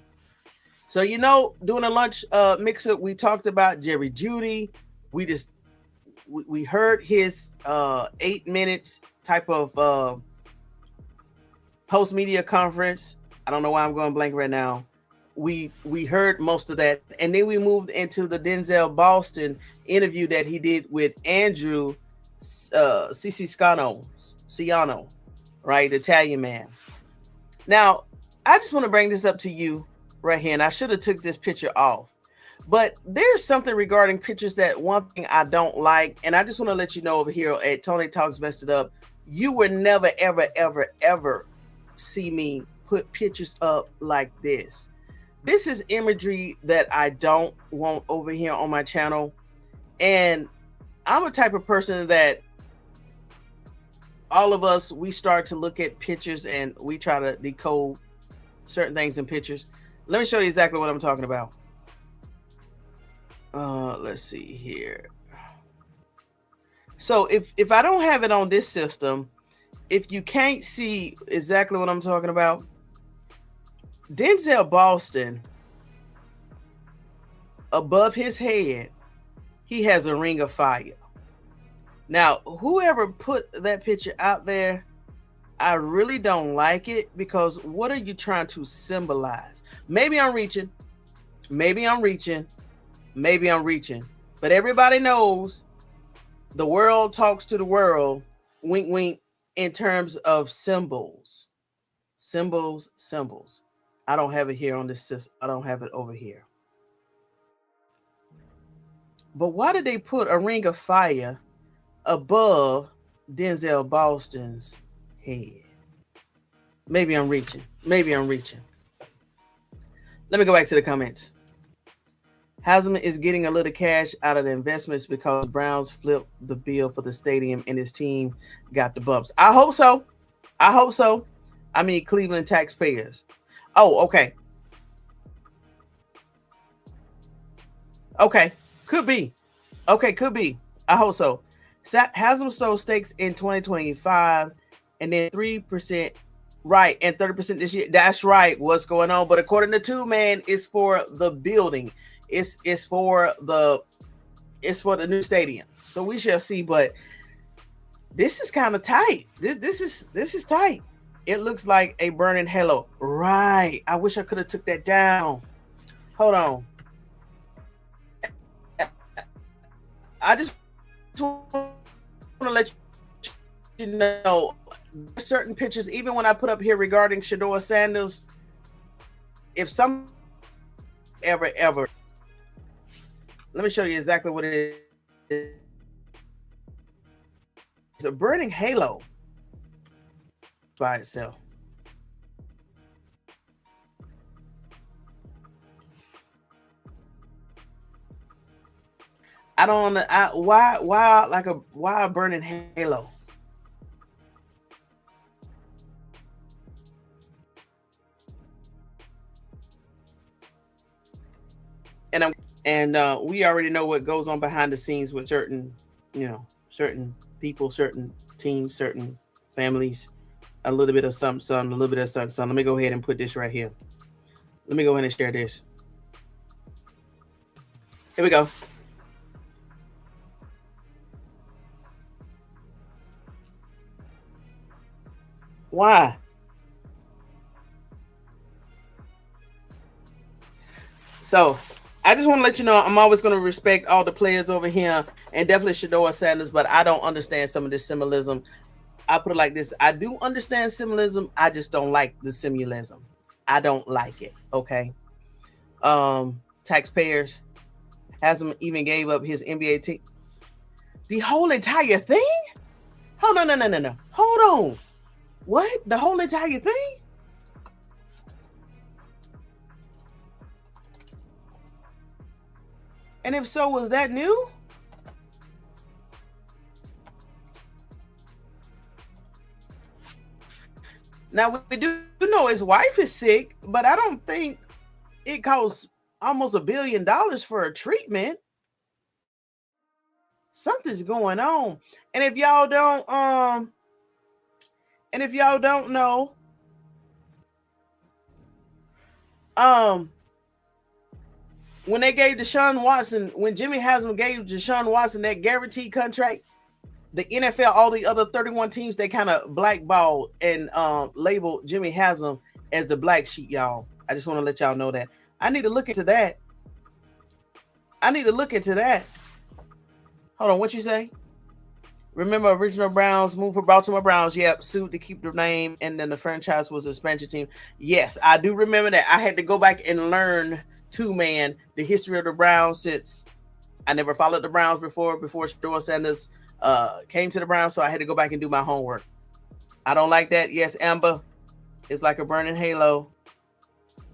So during the lunch mix-up, we talked about Jerry Jeudy. We heard his 8 minutes type of post-media conference. I don't know why I'm going blank right now. We heard most of that, and then we moved into the Denzel Boston interview that he did with Andrew Siloloano, right, the Italian man. Now, I just want to bring this up to you right here, and I should have took this picture off, but there's something regarding pictures that one thing I don't like, and I just want to let you know over here at Tony Talks Vested Up, you will never, ever, ever, ever see me put pictures up like this. This is imagery that I don't want over here on my channel. And I'm a type of person that all of us, we start to look at pictures and we try to decode certain things in pictures. Let me show you exactly what I'm talking about. Let's see here. So if I don't have it on this system, if you can't see exactly what I'm talking about, Denzel Boston, above his head, he has a ring of fire. Now, whoever put that picture out there, I really don't like it, because what are you trying to symbolize? Maybe I'm reaching. But everybody knows the world talks to the world, wink, wink, in terms of symbols. Symbols. I don't have it here on this system. I don't have it over here. But why did they put a ring of fire above Denzel Boston's head? Maybe I'm reaching. Let me go back to the comments. Haslem is getting a little cash out of the investments because Browns flipped the bill for the stadium and his team got the bumps. I hope so. I mean, Cleveland taxpayers. Oh, okay. Could be. I hope so. Haslem stole stakes in 2025 and then 3%, right, and 30% this year. That's right. What's going on? But according to Two Man, it's for the building. It's for the new stadium. So we shall see. But this is kind of tight. This is tight. It looks like a burning halo. Right. I wish I could have took that down. Hold on. I just want to let you know certain pictures, even when I put up here regarding Shedeur Sanders, if some ever, let me show you exactly what it is. It's a burning halo by itself. I don't know why a burning halo. And we already know what goes on behind the scenes with certain people, certain teams, certain families. A little bit of something, a little bit of something. Let me go ahead and put this right here. Let me go ahead and share this. Here we go. Why? So I just want to let you know I'm always going to respect all the players over here, and definitely Shedeur Sanders, but I don't understand some of this symbolism. I put it like this. I do understand symbolism. I just don't like the symbolism. I don't like it. Okay. Taxpayers hasn't even gave up his NBA team. The whole entire thing? Oh, no. Hold on. What? The whole entire thing? And if so, was that new? Now, we do know his wife is sick, but I don't think it costs almost $1 billion for a treatment. Something's going on. And if y'all don't know, when they gave Deshaun Watson, when Jimmy Haslem gave Deshaun Watson that guaranteed contract, the NFL, all the other 31 teams, they kind of blackballed and labeled Jimmy Haslem as the black sheep, y'all. I just want to let y'all know that. I need to look into that. Hold on, what you say? Remember, original Browns moved for Baltimore Browns. Yep, sued to keep the name, and then the franchise was a expansion team. Yes, I do remember that. I had to go back and learn the history of the Browns, since I never followed the Browns before Shedeur Sanders came to the Browns, so I had to go back and do my homework. I don't like that. Yes, Amber, it's like a burning halo.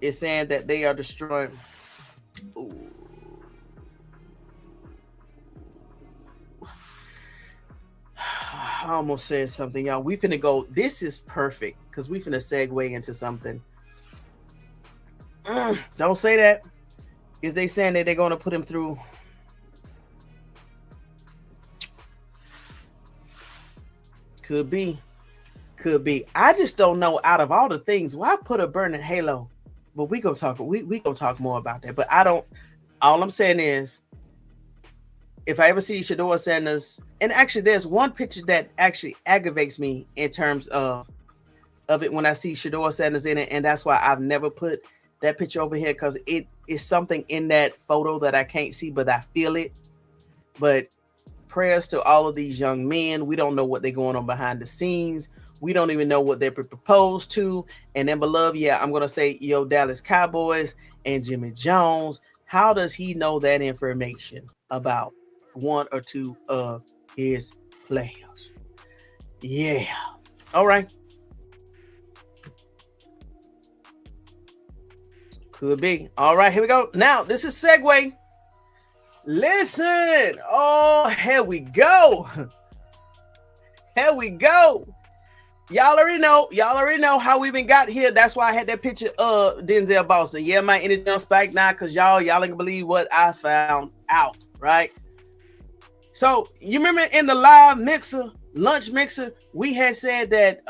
It's saying that they are destroying. Ooh. I almost said something, y'all. We finna go. This is perfect because we finna segue into something. Don't say that. Is they saying that they're going to put him through? Could be. I just don't know. Out of all the things, why put a burning halo? But we gonna talk. We gonna talk more about that. But I don't. All I'm saying is, if I ever see Shedeur Sanders, and actually, there's one picture that actually aggravates me in terms of it when I see Shedeur Sanders in it, and that's why I've never put that picture over here, because it is something in that photo that I can't see, but I feel it. But prayers to all of these young men. We don't know what they're going on behind the scenes. We don't even know what they're proposed to. And then, beloved, I'm going to say, Dallas Cowboys and Jimmy Jones. How does he know that information about one or two of his players? Yeah. All right. Could be. All right, here we go. Now, this is segue. Listen. Oh, here we go. Y'all already know how we even got here. That's why I had that picture of Denzel Boston. Yeah, my energy on spike now, because y'all ain't gonna believe what I found out, right? So you remember in the live lunch mixer, we had said that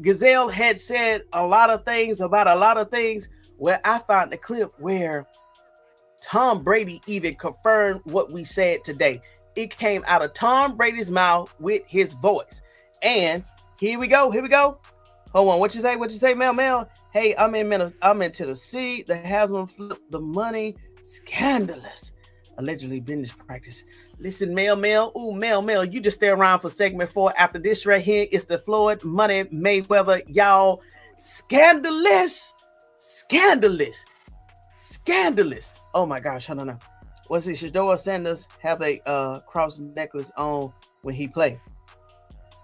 Gazelle had said a lot of things about a lot of things, where I found the clip where Tom Brady even confirmed what we said today. It came out of Tom Brady's mouth with his voice. And here we go. Hold on. What you say, Mel? Hey, I'm in Tennessee. The Haslem flipped the money. Scandalous. Allegedly business practice. Listen, Mel. Ooh, Mel. You just stay around for segment 4. After this right here, it's the Floyd Money Mayweather. Y'all, scandalous. Oh my gosh, no. What's it? Shedeur Sanders have a cross necklace on when he play.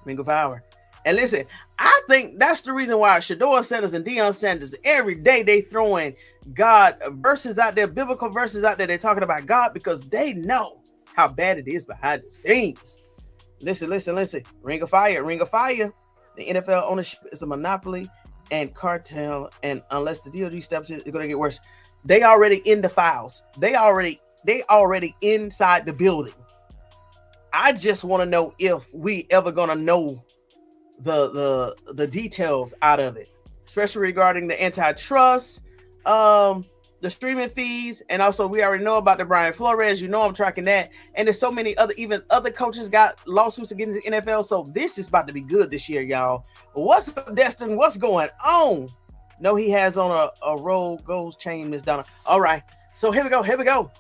Ring of Power. And listen, I think that's the reason why Shedeur Sanders and Deion Sanders, every day they throwing God verses out there, biblical verses out there. They're talking about God because they know how bad it is behind the scenes. Listen. Ring of Fire. The NFL ownership is a monopoly and cartel, and unless the DOJ steps in, it's going to get worse. They already in the files. They already inside the building. I just want to know if we ever going to know the details out of it, especially regarding the antitrust, the streaming fees, and also we already know about the Brian Flores. I'm tracking that, and there's so many other coaches got lawsuits against the NFL. So this is about to be good this year, y'all. What's up, Destin? What's going on? No, he has on a Roll Gold chain, Miss Donna. All right, so here we go.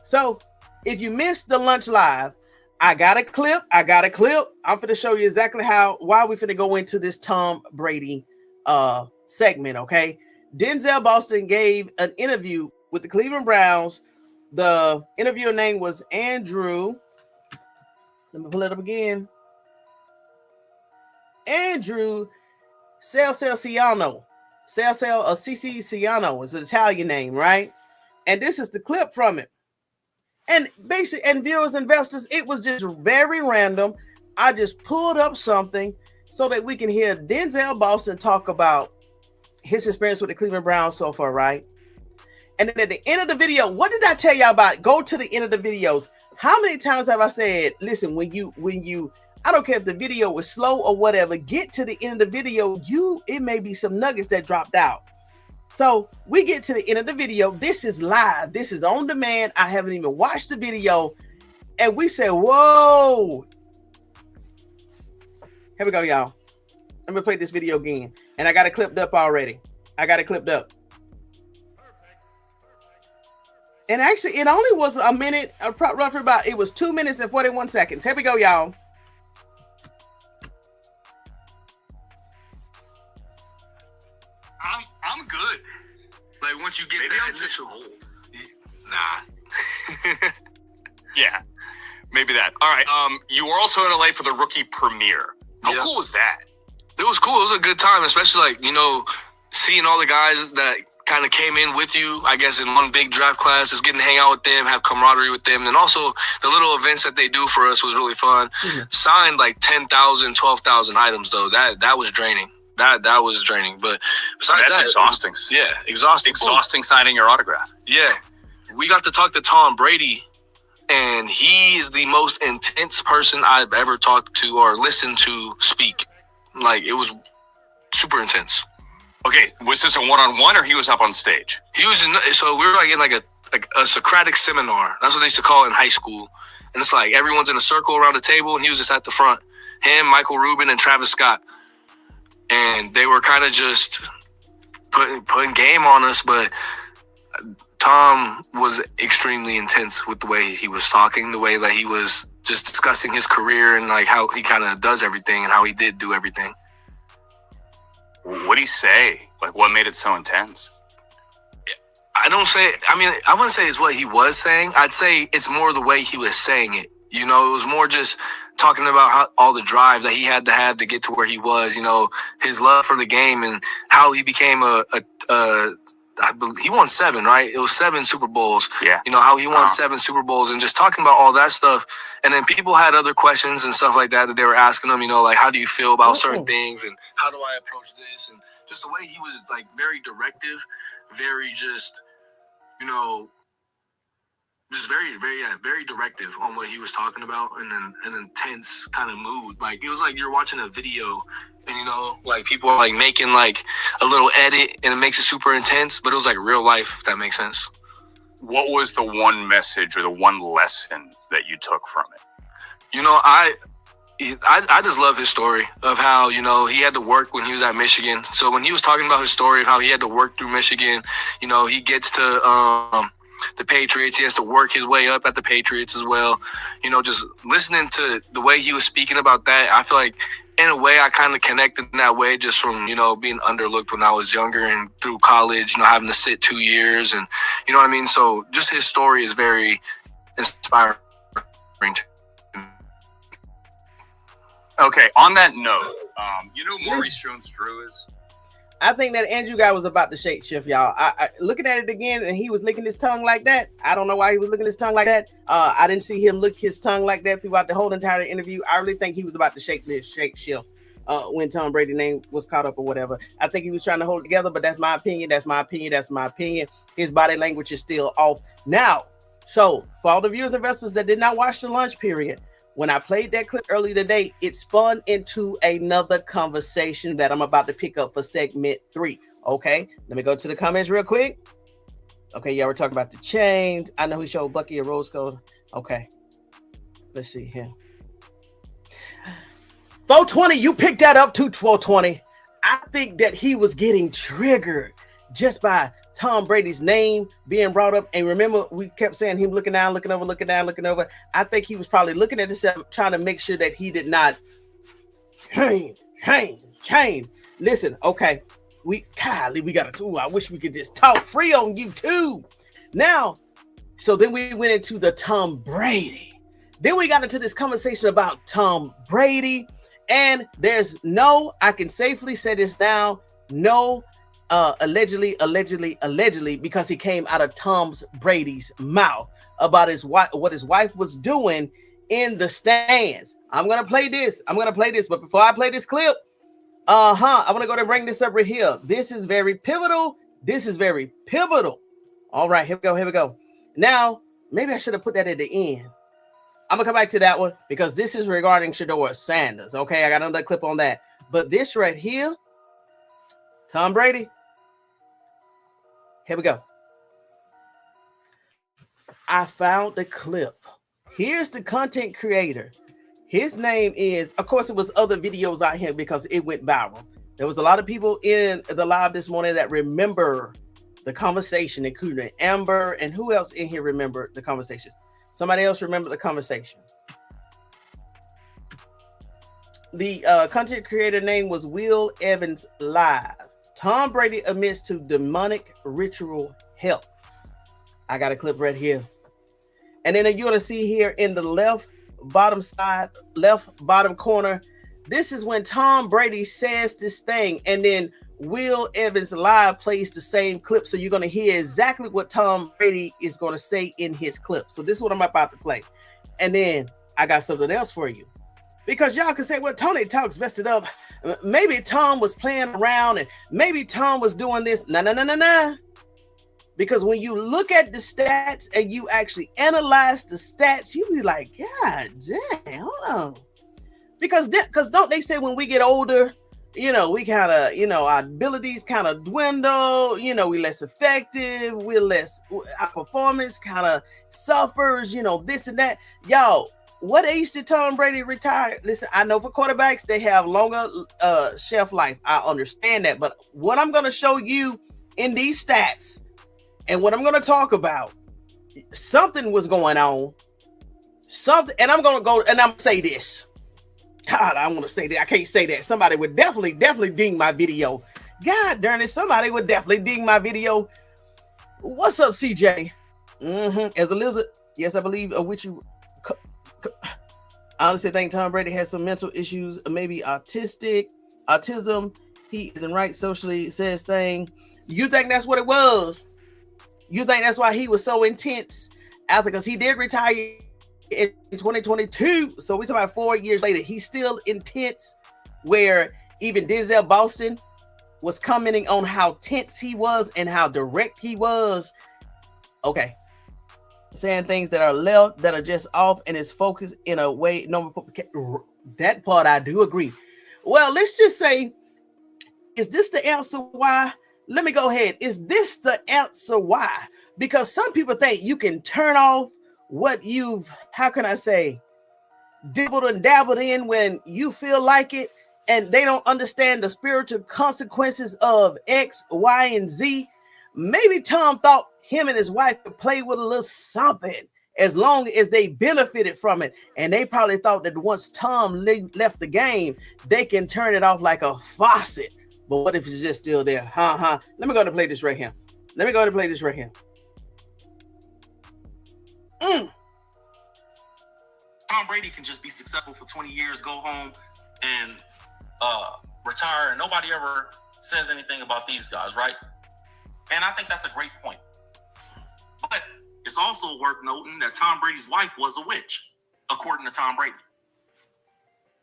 So if you missed the lunch live, I got a clip. I'm finna show you exactly why we finna go into this Tom Brady segment, okay? Denzel Boston gave an interview with the Cleveland Browns. The interviewer name was Andrew. Let me pull it up again. Andrew Siloloano. Siloloano is an Italian name, right? And this is the clip from it. And basically, and viewers, investors, it was just very random. I just pulled up something so that we can hear Denzel Boston talk about his experience with the Cleveland Browns so far, right? And then at the end of the video, what did I tell y'all about? Go to the end of the videos. How many times have I said, listen, when you, I don't care if the video was slow or whatever, get to the end of the video, it may be some nuggets that dropped out. So we get to the end of the video. This is live. This is on demand. I haven't even watched the video. And we said, whoa. Here we go, y'all. Let me play this video again. And I got it clipped up already. And actually, it only was a minute, roughly about, it was 2 minutes and 41 seconds. Here we go, y'all. I'm good. Like once you get that initial hold. Nah. Yeah, maybe that. All right. You were also in LA for the rookie premiere. How cool was that? It was cool. It was a good time, especially seeing all the guys that kind of came in with you, I guess, in one big draft class, just getting to hang out with them, have camaraderie with them. And also the little events that they do for us was really fun. Mm-hmm. Signed like 10,000, 12,000 items though. That was draining. That was draining. But besides that's exhausting. Exhausting. Exhausting signing your autograph. Yeah. We got to talk to Tom Brady, and he is the most intense person I've ever talked to or listened to speak. Like, it was super intense. Okay, was this a one-on-one or he was up on stage? He was so we were in a Socratic seminar. That's what they used to call it in high school. And it's like everyone's in a circle around the table, and he was just at the front. Him, Michael Rubin, and Travis Scott. And they were kind of just putting game on us, but Tom was extremely intense with the way he was talking, the way that he was just discussing his career and like how he kind of does everything and how he did do everything. What'd he say? Like, what made it so intense? I wouldn't say it's what he was saying. I'd say it's more the way he was saying it. It was more just talking about how all the drive that he had to have to get to where he was, his love for the game and how he became I believe he won 7, right? It was 7 Super Bowls. Yeah. How he won 7 Super Bowls and just talking about all that stuff. And then people had other questions and stuff like that they were asking him, like, how do you feel about certain things and how do I approach this? And just the way he was like very directive, very just, just very, very, very directive on what he was talking about and then an intense kind of mood. Like, it was like you're watching a video and, like people are like making like a little edit and it makes it super intense, but it was like real life, if that makes sense. What was the one message or the one lesson that you took from it? I just love his story of how, he had to work when he was at Michigan. So when he was talking about his story of how he had to work through Michigan, he gets to the Patriots. He has to work his way up at the Patriots as well. Just listening to the way he was speaking about that, I feel like in a way I kind of connected in that way just from, being underlooked when I was younger and through college, having to sit 2 years and, you know what I mean? So just his story is very inspiring. Okay, on that note, Maurice Jones-Drew is? I think that Andrew guy was about to shake shift, y'all. I looking at it again, and he was licking his tongue like that. I don't know why he was licking his tongue like that. I didn't see him lick his tongue like that throughout the whole entire interview. I really think he was about to shake shift when Tom Brady's name was caught up or whatever. I think he was trying to hold it together, but that's my opinion. His body language is still off now. So for all the viewers, investors that did not watch the lunch period, when I played that clip earlier today, it spun into another conversation that I'm about to pick up for segment 3. Okay, let me go to the comments real quick. Okay, y'all were talking about the chains. I know he showed Bucky a rose gold. Okay, let's see here. 420, you picked that up too, 420. I think that he was getting triggered just by Tom Brady's name being brought up. And remember, we kept saying him looking down, looking over, looking down, looking over. I think he was probably looking at himself, trying to make sure that he did not change. Listen, okay, we got a tool. I wish we could just talk free on YouTube. Now, so then we went into the Tom Brady. Then we got into this conversation about Tom Brady. And there's no, I can safely say this now, no allegedly, because he came out of Tom Brady's mouth about his wife, what his wife was doing in the stands. I'm gonna play this, but before I play this clip, I want to go to bring this up right here. This is very pivotal. All right, here we go. Now, maybe I should have put that at the end. I'm gonna come back to that one because this is regarding Shedeur Sanders. Okay, I got another clip on that. But this right here, Tom Brady. Here we go. I found the clip. Here's the content creator. His name is, of course, it was other videos out here because it went viral. There was a lot of people in the live this morning that remember the conversation, including Amber, and who else in here remember the conversation? Somebody else remember the conversation. The content creator name was Will Evans Live. Tom Brady admits to demonic ritual help. I got a clip right here. And then you're going to see here in the left bottom corner, this is when Tom Brady says this thing. And then Will Evans Live plays the same clip. So you're going to hear exactly what Tom Brady is going to say in his clip. So this is what I'm about to play. And then I got something else for you. Because y'all can say, well, Tony Talks Vested Up. Maybe Tom was playing around and maybe Tom was doing this. No. Because when you look at the stats and you actually analyze the stats, you be like, God dang, hold on. Because don't they say when we get older, we kind of, our abilities kind of dwindle, we less effective, our performance kind of suffers, this and that. Y'all, what age did Tom Brady retire? Listen, I know for quarterbacks, they have longer shelf life. I understand that. But what I'm going to show you in these stats and what I'm going to talk about, something was going on. And I'm going to go and I'm going to say this. God, I want to say that. I can't say that. Somebody would definitely ding my video. God darn it. Somebody would definitely ding my video. What's up, CJ? As a lizard. Yes, I believe which you. I honestly think Tom Brady has some mental issues, maybe autism. He isn't right socially, says thing. You think that's what it was? You think that's why he was so intense after, because he did retire in 2022. So we're talking about 4 years later. He's still intense, where even Denzel Boston was commenting on how tense he was and how direct he was. Okay. Saying things that are left, that are just off, and it's focused in a way. No, that part I do agree. Well, let's just say, is this the answer why? Let me go ahead. Is this the answer why? Because some people think you can turn off what you've, how can I say, dibbled and dabbled in when you feel like it, and they don't understand the spiritual consequences of X, Y, and Z. Maybe Tom thought him and his wife could play with a little something as long as they benefited from it. And they probably thought that once Tom left the game, they can turn it off like a faucet. But what if it's just still there? Let me go ahead and play this right here. Tom Brady can just be successful for 20 years, go home and retire, and nobody ever says anything about these guys, right? And I think that's a great point. But it's also worth noting that Tom Brady's wife was a witch, according to Tom Brady.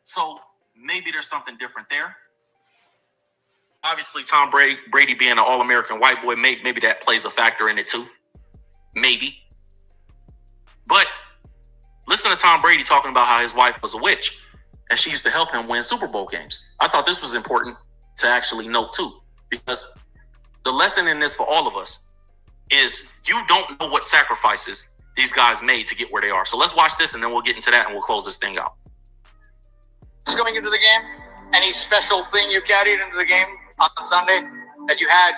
So maybe there's something different there. Obviously, Tom Brady being an All-American white boy, maybe that plays a factor in it too. Maybe. But listen to Tom Brady talking about how his wife was a witch and she used to help him win Super Bowl games. I thought this was important to actually note too, because the lesson in this for all of us is you don't know what sacrifices these guys made to get where they are. So let's watch this and then we'll get into that and we'll close this thing out. Coming into the game, any special thing you carried into the game on Sunday that you had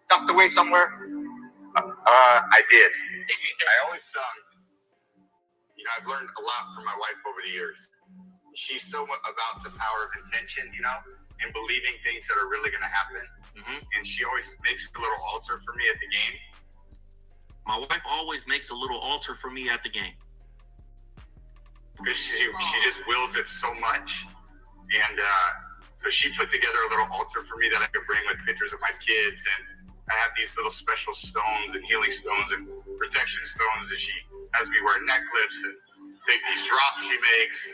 tucked away somewhere? I did. I always I've learned a lot from my wife over the years. She's so about the power of intention, and believing things that are really going to happen. Mm-hmm. And she always makes a little altar for me at the game. My wife always makes a little altar for me at the game. Because she just wills it so much. And so she put together a little altar for me that I could bring with pictures of my kids. And I have these little special stones and healing stones and protection stones that she has me wear a necklace and take these drops she makes.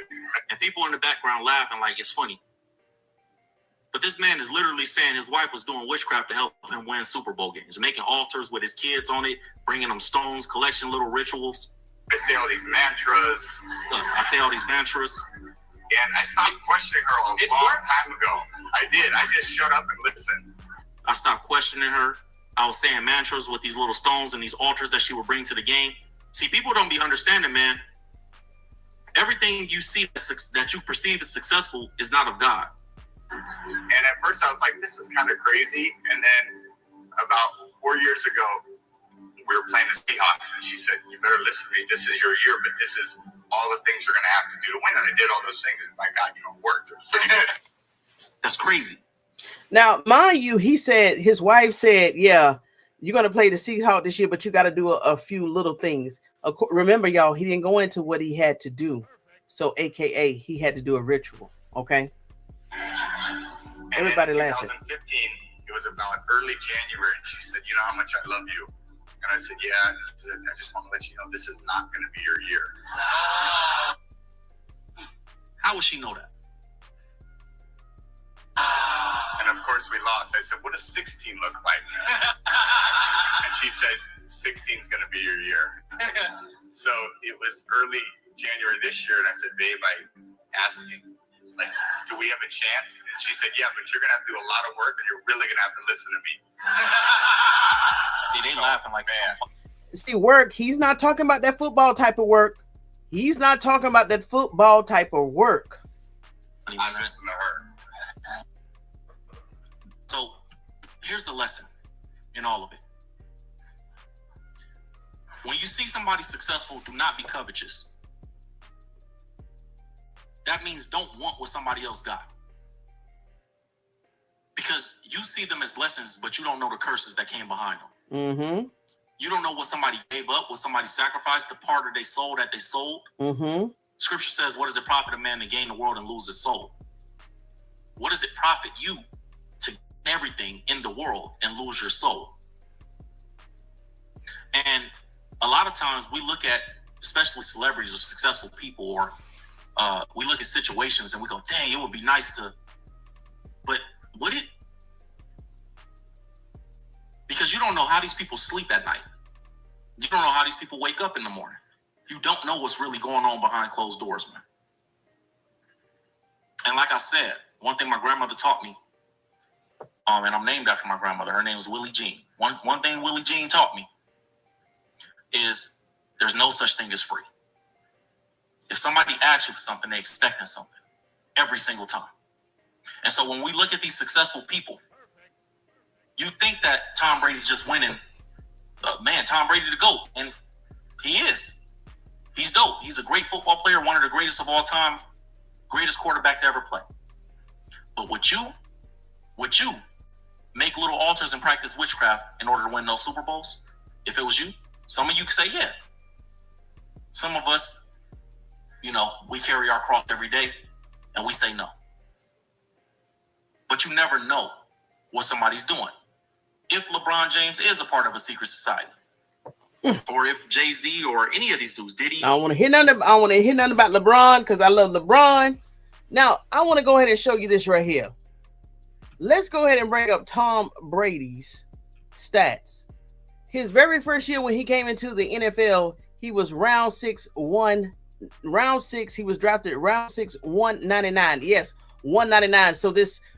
And people in the background laughing like it's funny. But this man is literally saying his wife was doing witchcraft to help him win Super Bowl games, making altars with his kids on it, bringing them stones, collecting little rituals. I say all these mantras. And I stopped questioning her a long time ago. I did. I just shut up and listened. I stopped questioning her. I was saying mantras with these little stones and these altars that she would bring to the game. See, people don't be understanding, man. Everything you see that you perceive as successful is not of God. And at first I was like, this is kind of crazy. And then about 4 years ago, we were playing the Seahawks, and she said, you better listen to me. This is your year, but this is all the things you're going to have to do to win. And I did all those things, and my God, it worked. It was pretty good. That's crazy. Now, mind you, he said, his wife said, yeah, you're going to play the Seahawks this year, but you got to do a few little things. Remember, y'all, he didn't go into what he had to do. So, AKA, he had to do a ritual. Okay. And everybody in laughing. 2015, it was about early January, and she said, you know how much I love you? And I said, yeah. She said, I just want to let you know this is not going to be your year. How would she know that? And of course we lost. I said, what does 16 look like? And she said, 16 is going to be your year. So it was early January this year, and I said, babe, I'm asking, like, do we have a chance? And she said, yeah, but you're going to have to do a lot of work, and you're really going to have to listen to me. See, they laughing like, man. See, work, he's not talking about that football type of work. He's not talking about that football type of work. I listen to her. So here's the lesson in all of it. When you see somebody successful, do not be covetous. That means don't want what somebody else got. Because you see them as blessings, but you don't know the curses that came behind them. Mm-hmm. You don't know what somebody gave up, what somebody sacrificed, the part of their soul that they sold. Mm-hmm. Scripture says, what does it profit a man to gain the world and lose his soul? What does it profit you to gain everything in the world and lose your soul? And a lot of times we look at, especially celebrities or successful people, or we look at situations and we go, dang, it would be nice to, but would it? Because you don't know how these people sleep at night. You don't know how these people wake up in the morning. You don't know what's really going on behind closed doors, man. And like I said, one thing my grandmother taught me, and I'm named after my grandmother, her name was Willie Jean. One thing Willie Jean taught me is there's no such thing as free. If somebody asks you for something, they're expecting something every single time. And so when we look at these successful people, you think that Tom Brady just winning, man, Tom Brady the GOAT. And he is. He's dope. He's a great football player, one of the greatest of all time, greatest quarterback to ever play. But would you make little altars and practice witchcraft in order to win those Super Bowls? If it was you? Some of you could say, yeah. Some of us, we carry our cross every day and we say no. But you never know what somebody's doing. If LeBron James is a part of a secret society, or if Jay-Z or any of these dudes, Diddy. I don't want to hear nothing about LeBron because I love LeBron. Now, I want to go ahead and show you this right here. Let's go ahead and bring up Tom Brady's stats. His very first year when he came into the NFL, he was round 6, he was drafted round 6, 199. Yes, 199.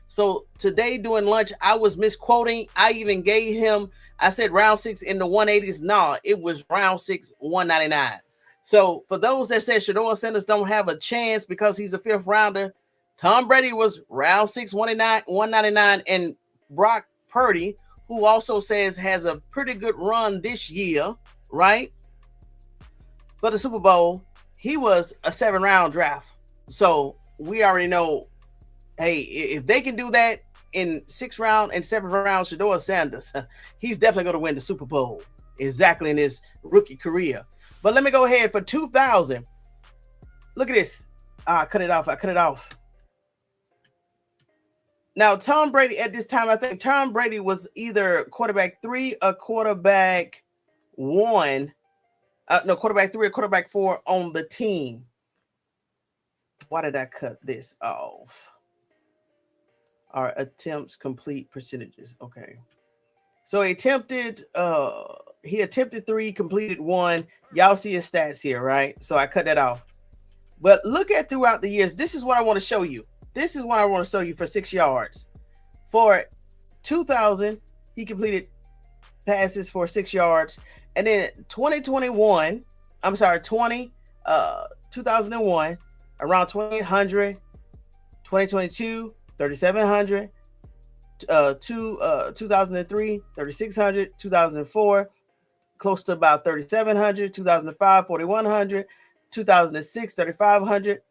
So today during lunch, I was misquoting. I even gave him, I said round 6 in the 180s. No, it was round 6, 199. So for those that said Shedeur Sanders don't have a chance because he's a 5th rounder, Tom Brady was round 6, 199, and Brock Purdy, who also says has a pretty good run this year, right? For the Super Bowl, he was a 7-round draft. So we already know, hey, if they can do that in 6th round and 7th round, Shedeur Sanders, he's definitely going to win the Super Bowl exactly in his rookie career. But let me go ahead for 2000. Look at this. I cut it off. Now, Tom Brady at this time, I think Tom Brady was either quarterback 3 or quarterback 1. Quarterback 3 or quarterback 4 on the team. Why did I cut this off? Our attempts complete percentages. Okay. So he attempted 3, completed 1. Y'all see his stats here, right? So I cut that off. But look at throughout the years. This is what I want to show you. This is what I want to show you for 6 yards. For 2000, he completed passes for 6 yards. And then 2001, around 2800, 2022, 3700, 2003, 3600, 2004, close to about 3700, 2005, 4100, 2006, 3500.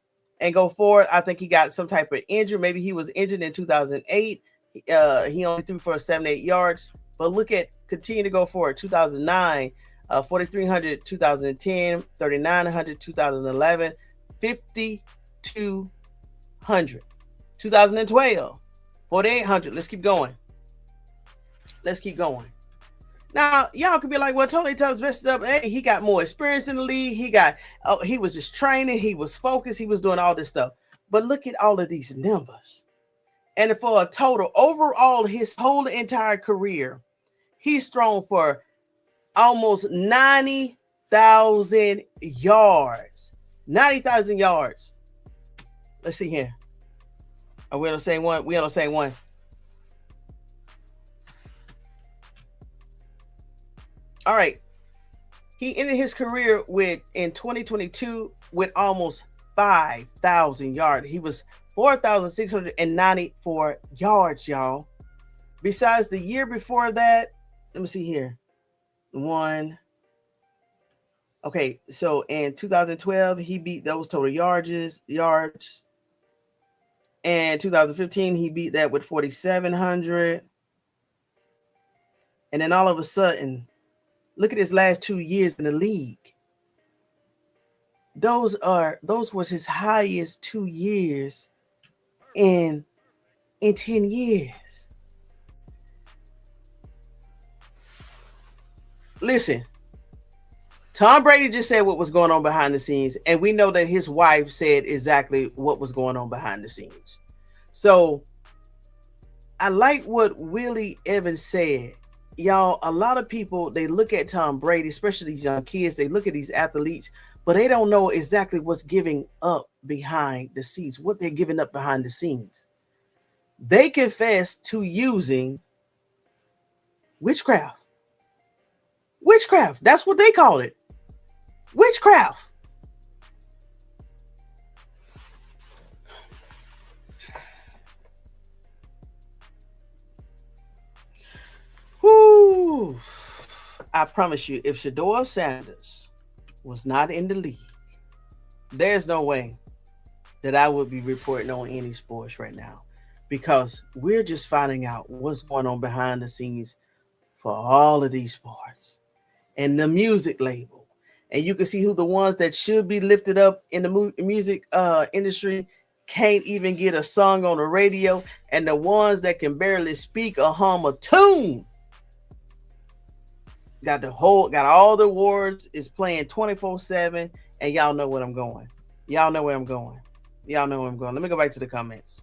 And go forward, I think he got some type of injury. Maybe he was injured in 2008. He only threw for 78 yards. But look at, continue to go forward. 2009, 4,300, 2010, 3,900, 2011, 5,200. 2012, 4,800. Let's keep going. Now, y'all could be like, well, ToneyTalksVestedUp, hey, he got more experience in the league. He was just training. He was focused. He was doing all this stuff. But look at all of these numbers. And for a total, overall, his whole entire career, he's thrown for almost 90,000 yards. 90,000 yards. Let's see here. Are we on the same one? We on the same one. All right. He ended his career in 2022 with almost 5,000 yards. He was 4,694 yards, y'all. Besides the year before that, let me see here. Okay, so in 2012, he beat those total yards. And 2015, he beat that with 4,700. And then all of a sudden, look at his last 2 years in the league. Those was his highest 2 years in 10 years. Listen, Tom Brady just said what was going on behind the scenes, and we know that his wife said exactly what was going on behind the scenes. So I like what Willie Evans said. Y'all, a lot of people, they look at Tom Brady, especially these young kids, they look at these athletes, but they don't know exactly what's giving up behind the scenes, what they're giving up behind the scenes. They confess to using witchcraft. Witchcraft, that's what they call it. Witchcraft. Whoo. I promise you, if Shedeur Sanders was not in the league, there's no way that I would be reporting on any sports right now, because we're just finding out what's going on behind the scenes for all of these sports and the music label. And you can see who the ones that should be lifted up in the music industry can't even get a song on the radio, and the ones that can barely speak or hum a tune got all the awards, is playing 24/7, and y'all know where I'm going. Let me go back to the comments.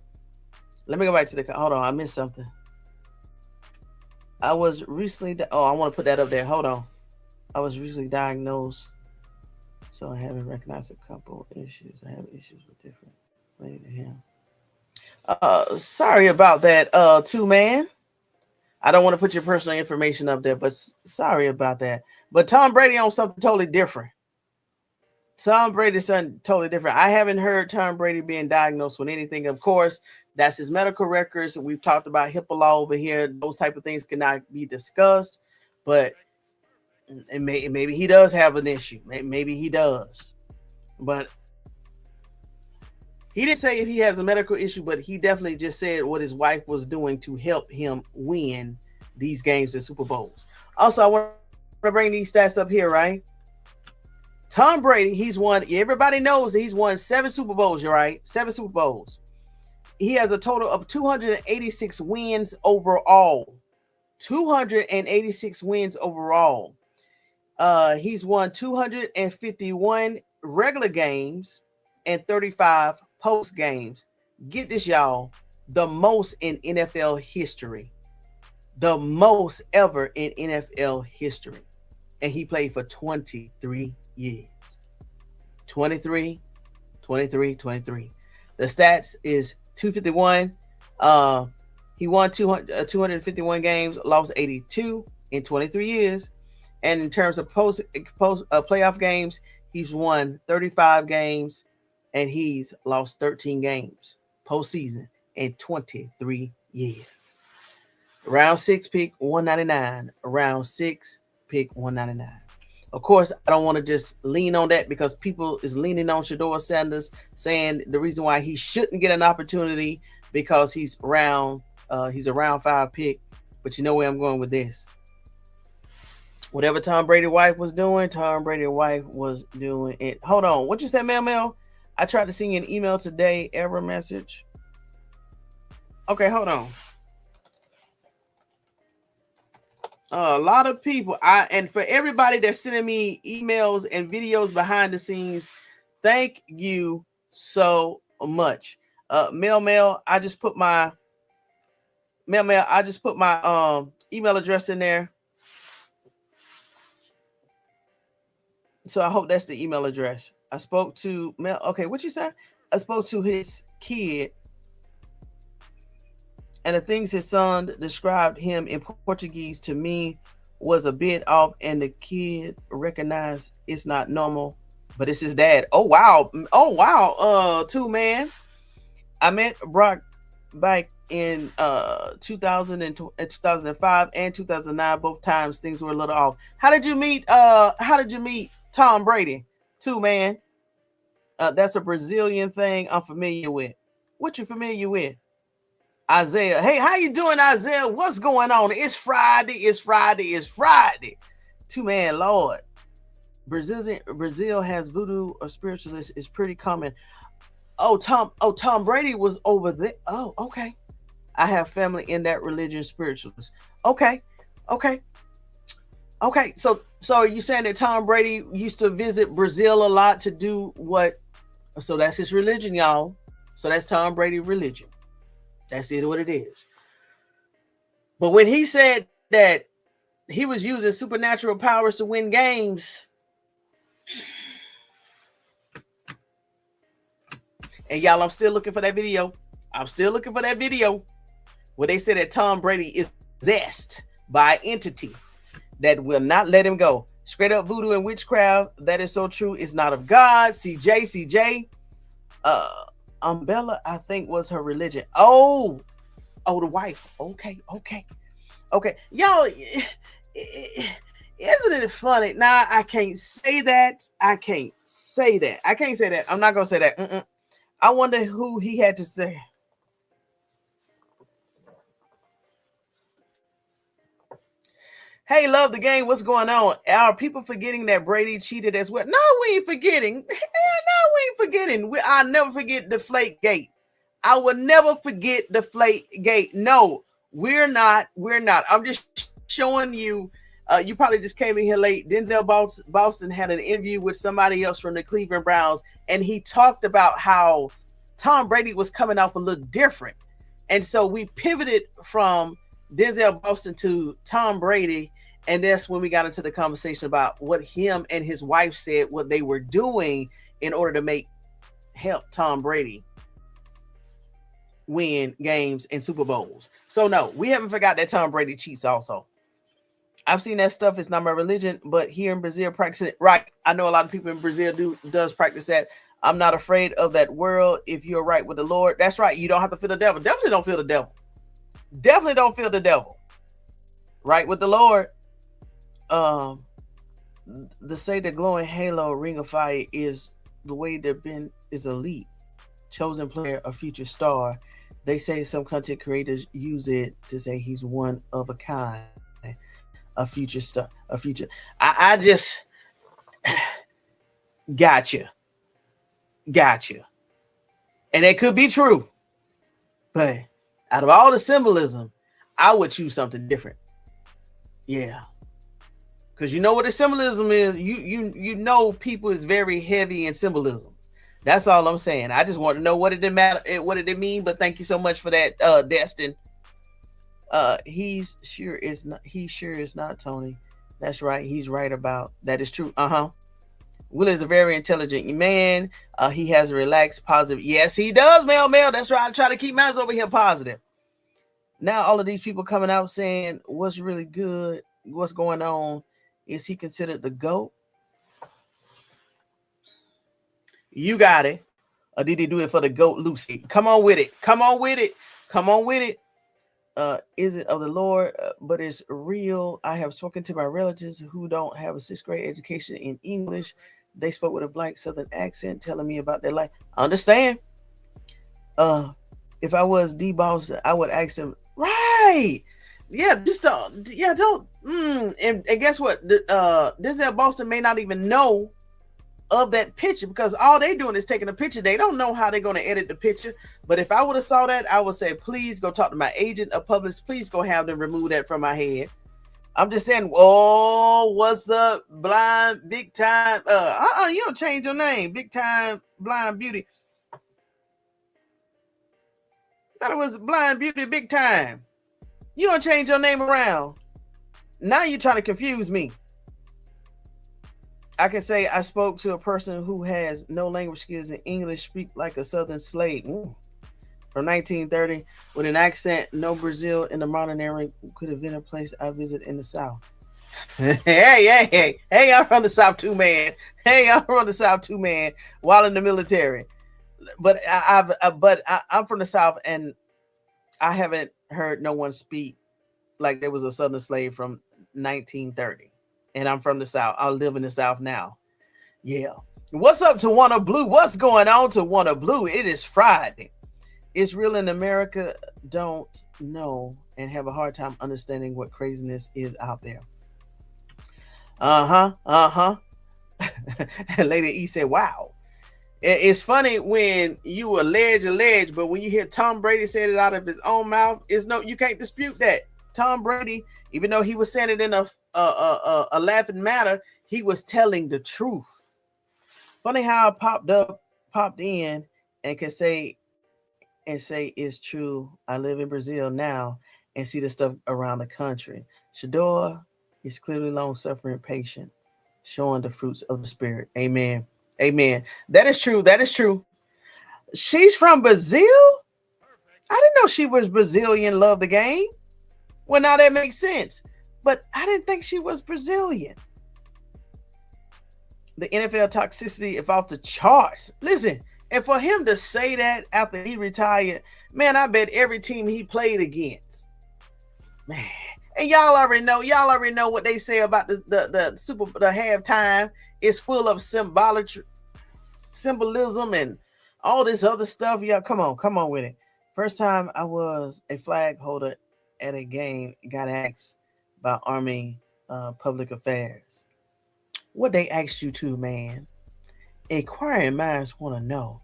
Hold on, I missed something. I was recently I want to put that up there. Hold on. I was recently diagnosed, so I haven't recognized a couple issues. I have issues with different ways to him. Sorry about that, 2-man. I don't want to put your personal information up there, but sorry about that. But Tom Brady on something totally different. Tom Brady is something totally different. I haven't heard Tom Brady being diagnosed with anything. Of course, That's his medical records. We've talked about HIPAA law over here. Those type of things cannot be discussed. But maybe he does have an issue. Maybe he does. But he didn't say if he has a medical issue, but he definitely just said what his wife was doing to help him win these games and Super Bowls. Also, I want to bring these stats up here, right? Tom Brady, he's won. Everybody knows that he's won 7 Super Bowls, right? 7 Super Bowls. He has a total of 286 wins overall. 286 wins overall. He's won 251 regular games and 35 post games. Get this, y'all. The most in NFL history. The most ever in NFL history. And he played for 23 years. 23. The stats is 251. He won 251 games, lost 82 in 23 years. And in terms of post playoff games, he's won 35 games and he's lost 13 games postseason in 23 years. Round 6 pick 199. Round 6 pick 199. Of course, I don't want to just lean on that because people is leaning on Shedeur Sanders, saying the reason why he shouldn't get an opportunity because he's a round 5 pick. But you know where I'm going with this. Whatever Tom Brady's wife was doing, Tom Brady's wife was doing it. Hold on. What you said, Mel? I tried to send you an email today. Error message. Okay, hold on. A lot of people, and for everybody that's sending me emails and videos behind the scenes, thank you so much. Mel, I just put my email address in there. So I hope that's the email address. I spoke to Mel. Okay, what you said? I spoke to his kid, and the things his son described him in Portuguese to me was a bit off, and the kid recognized it's not normal, but it's his dad. Oh wow. 2 man. I met Brock back in 2000 and 2005 and 2009. Both times things were a little off. How did you meet Tom Brady? 2 man. That's a Brazilian thing I'm familiar with. What you familiar with? Isaiah. Hey, how you doing, Isaiah? What's going on? It's Friday. 2 man, Lord. Brazil has voodoo or spiritualists is pretty common. Tom Brady was over there. Oh, okay. I have family in that religion, spiritualist. Okay. So are you saying that Tom Brady used to visit Brazil a lot to do what? So that's his religion, y'all. So that's Tom Brady religion. That's it, what it is. But when he said that he was using supernatural powers to win games, and y'all, I'm still looking for that video. Where they said that Tom Brady is possessed by an entity that will not let him go. Straight up voodoo and witchcraft. That is so true. It's not of God. CJ. Umbrella, I think, was her religion. Oh, the wife. Okay. Y'all, isn't it funny? Nah, I can't say that. I'm not going to say that. I wonder who he had to say. Hey, love the game. What's going on? Are people forgetting that Brady cheated as well? No, we ain't forgetting. I'll never forget the Flake Gate. I will never forget the Flake Gate. No, we're not. I'm just showing you. You probably just came in here late. Denzel Boston had an interview with somebody else from the Cleveland Browns, and he talked about how Tom Brady was coming off a little different. And so we pivoted from Denzel Boston to Tom Brady, and that's when we got into the conversation about what him and his wife said, what they were doing in order to help Tom Brady win games and Super Bowls. So no, we haven't forgot that Tom Brady cheats also. I've seen that stuff. It's not my religion, but here in Brazil, practice it. Right. I know a lot of people in Brazil does practice that. I'm not afraid of that world if you're right with the Lord. That's right. You don't have to feel the devil. Definitely don't feel the devil. Definitely don't feel the devil. Right with the Lord. The say the glowing halo ring of fire is the way that Ben is elite, chosen player, a future star. They say some content creators use it to say he's one of a kind, a future star, a future. I just gotcha. And it could be true, but out of all the symbolism, I would choose something different. Yeah. Because you know what the symbolism is. You know people is very heavy in symbolism. That's all I'm saying. I just want to know what did it matter, what did it mean? But thank you so much for that, Destin. He sure is not Tony. That's right. He's right about that. Is true. Will is a very intelligent man. He has a relaxed, positive. Yes, he does, Mel. That's right. I try to keep mine over here positive. Now all of these people coming out saying what's really good, what's going on. Is he considered the GOAT? You got it. Or did he do it for the GOAT, Lucy? Come on with it. Is it of the Lord? But it's real. I have spoken to my relatives who don't have a 6th grade education in English. They spoke with a black Southern accent, telling me about their life. I understand. If I was D boss, I would ask them, right. Yeah, just don't. And guess what? Denzel Boston may not even know of that picture because all they doing is taking a picture. They don't know how they're going to edit the picture. But if I would have saw that, I would say, please go talk to my agent, a publicist. Please go have them remove that from my head. I'm just saying, oh, what's up, blind, big time? You don't change your name, big time, blind beauty. Thought it was blind beauty, big time. You don't change your name around. Now you're trying to confuse me. I can say I spoke to a person who has no language skills in English, speak like a Southern slave. From 1930, with an accent, no Brazil in the modern era could have been a place I visit in the South. Hey, I'm from the South too, man. While in the military. But I'm from the South, and I haven't heard no one speak like there was a Southern slave from 1930. And I'm from the South. I live in the South now. Yeah. What's up to Wanna Blue? What's going on to Wanna Blue? It is Friday. It's real in America. Don't know and have a hard time understanding what craziness is out there. And Lady E said, wow. It's funny when you allege, but when you hear Tom Brady say it out of his own mouth, you can't dispute that. Tom Brady, even though he was saying it in a laughing matter, he was telling the truth. Funny how I popped in and can say it's true. I live in Brazil now and see the stuff around the country. Shedeur is clearly long-suffering, patient, showing the fruits of the spirit. Amen. That is true. She's from Brazil? I didn't know she was Brazilian, love the game. Well, now that makes sense. But I didn't think she was Brazilian. The NFL toxicity is off the charts. Listen, and for him to say that after he retired, man, I bet every team he played against. Man. And y'all already know what they say about the halftime is full of symbolism and all this other stuff. Y'all, come on with it. First time I was a flag holder at a game, got asked by Army Public Affairs. What they asked you to, man? Inquiring minds want to know.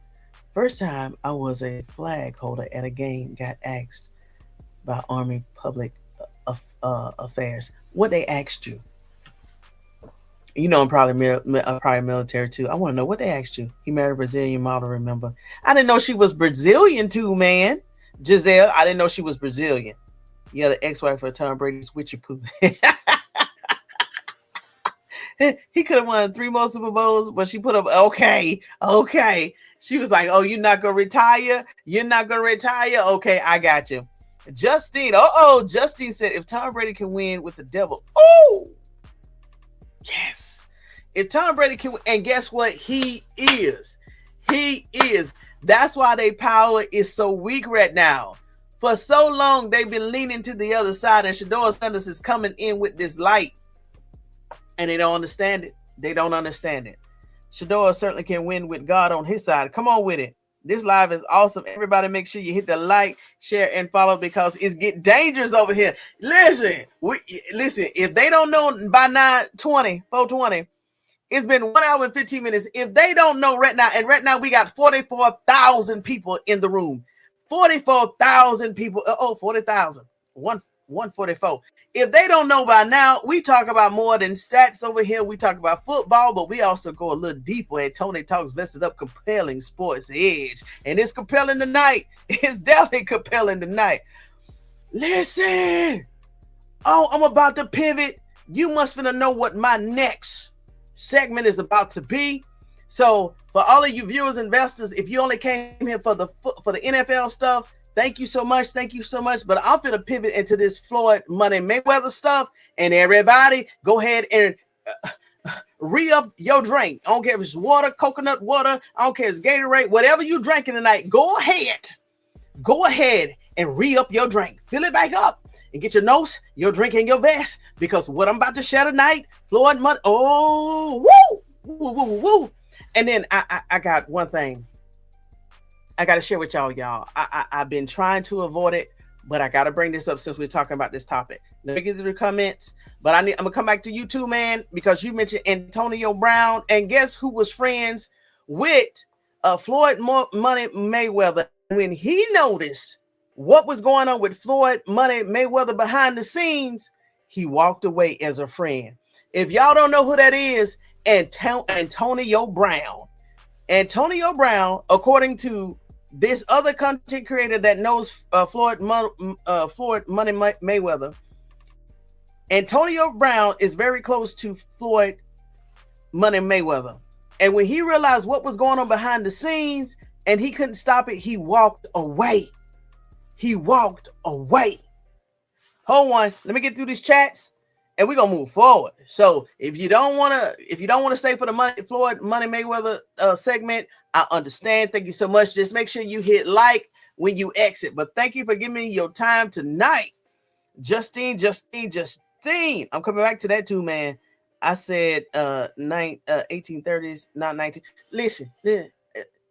First time I was a flag holder at a game, got asked by Army Public Affairs. What they asked you? You know, I'm probably military too. I want to know what they asked you. He married a Brazilian model, remember? I didn't know she was Brazilian too, man. Giselle, I didn't know she was Brazilian. Yeah, the ex-wife of Tom Brady's witchy poo. He could have won 3 more Super Bowls, but she put up, okay. She was like, oh, you're not going to retire? Okay, I got you. Justine said, if Tom Brady can win with the devil, oh, yes. If Tom Brady can, and guess what? He is He is. That's why their power is so weak right now. For so long, they've been leaning to the other side, and Shedeur Sanders is coming in with this light, and they don't understand it. They don't understand it. Shedeur certainly can win with God on his side. Come on with it. This live is awesome. Everybody make sure you hit the like, share, and follow because it's getting dangerous over here. Listen, if they don't know by 4:20, it's been 1 hour and 15 minutes. If they don't know right now, and right now we got 44,000 people in the room. 44,000 people. 40,000. 144. If they don't know by now, we talk about more than stats over here. We talk about football, but we also go a little deeper at Tony Talks Vested Up, Compelling Sports Edge. And it's compelling tonight. It's definitely compelling tonight. Listen. Oh, I'm about to pivot. You must finna know what my next segment is about to be. So for all of you viewers, investors, if you only came here for the NFL stuff, thank you so much. Thank you so much. But I'm finna pivot into this Floyd Mayweather stuff. And everybody, go ahead and re-up your drink. I don't care if it's water, coconut water. I don't care if it's Gatorade. Whatever you drinking tonight, go ahead and re-up your drink. Fill it back up and get your notes, your drink, and your vest. Because what I'm about to share tonight, Floyd money. Oh, woo, woo, woo, woo. And then I got one thing I got to share with y'all. I've been trying to avoid it, but I got to bring this up since we're talking about this topic. Let me get to the comments, but I'm going to come back to you too, man, because you mentioned Antonio Brown, and guess who was friends with Floyd Mayweather? When he noticed what was going on with Floyd Mayweather behind the scenes, he walked away as a friend. If y'all don't know who that is, Antonio Brown. Antonio Brown, according to this other content creator that knows Floyd Mayweather, Antonio Brown is very close to Floyd Mayweather. And when he realized what was going on behind the scenes and he couldn't stop it, he walked away. He walked away. Hold on, let me get through these chats and we're gonna move forward. So if you don't want to stay for the Floyd Mayweather segment, I understand. Thank you so much. Just make sure you hit like when you exit. But thank you for giving me your time tonight. Justine. I'm coming back to that too, man. I said 1830s, not 19. Listen,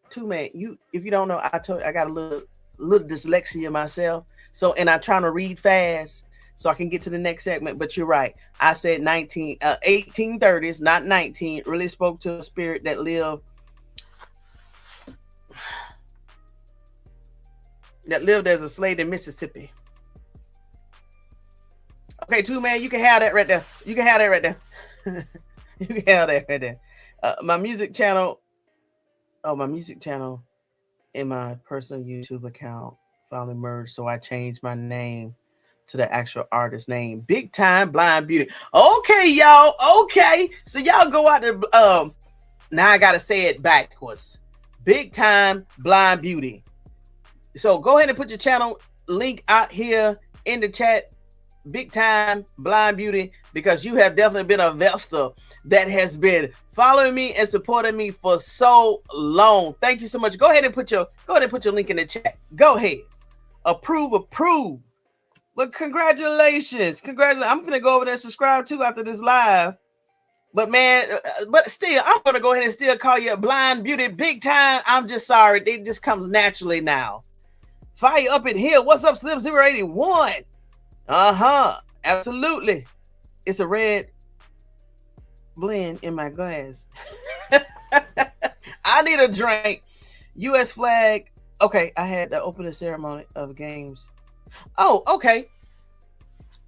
too, man. If you don't know, I got a little dyslexia myself. So, and I'm trying to read fast so I can get to the next segment. But you're right. I said 1830s, not 19. Really spoke to a spirit that lived as a slave in Mississippi. Okay, too, man, you can have that right there. You can have that right there. My music channel and my personal YouTube account finally merged, so I changed my name to the actual artist name, Big Time Blind Beauty. Okay, y'all. Okay, so y'all go out there. Now I gotta say it backwards. Big Time Blind Beauty. So go ahead and put your channel link out here in the chat. Big Time Blind Beauty, because you have definitely been a investor that has been following me and supporting me for so long. Thank you so much. Go ahead and put your link in the chat. Go ahead. Approve. But congratulations. I'm gonna go over there and subscribe too after this live. But man, but still, I'm gonna go ahead and still call you a Blind Beauty Big Time. I'm just sorry. It just comes naturally now. Fire up in here. What's up, Slim 081? Absolutely. It's a red blend in my glass. I need a drink. U.S. flag. Okay, I had the opening ceremony of games. Oh, okay.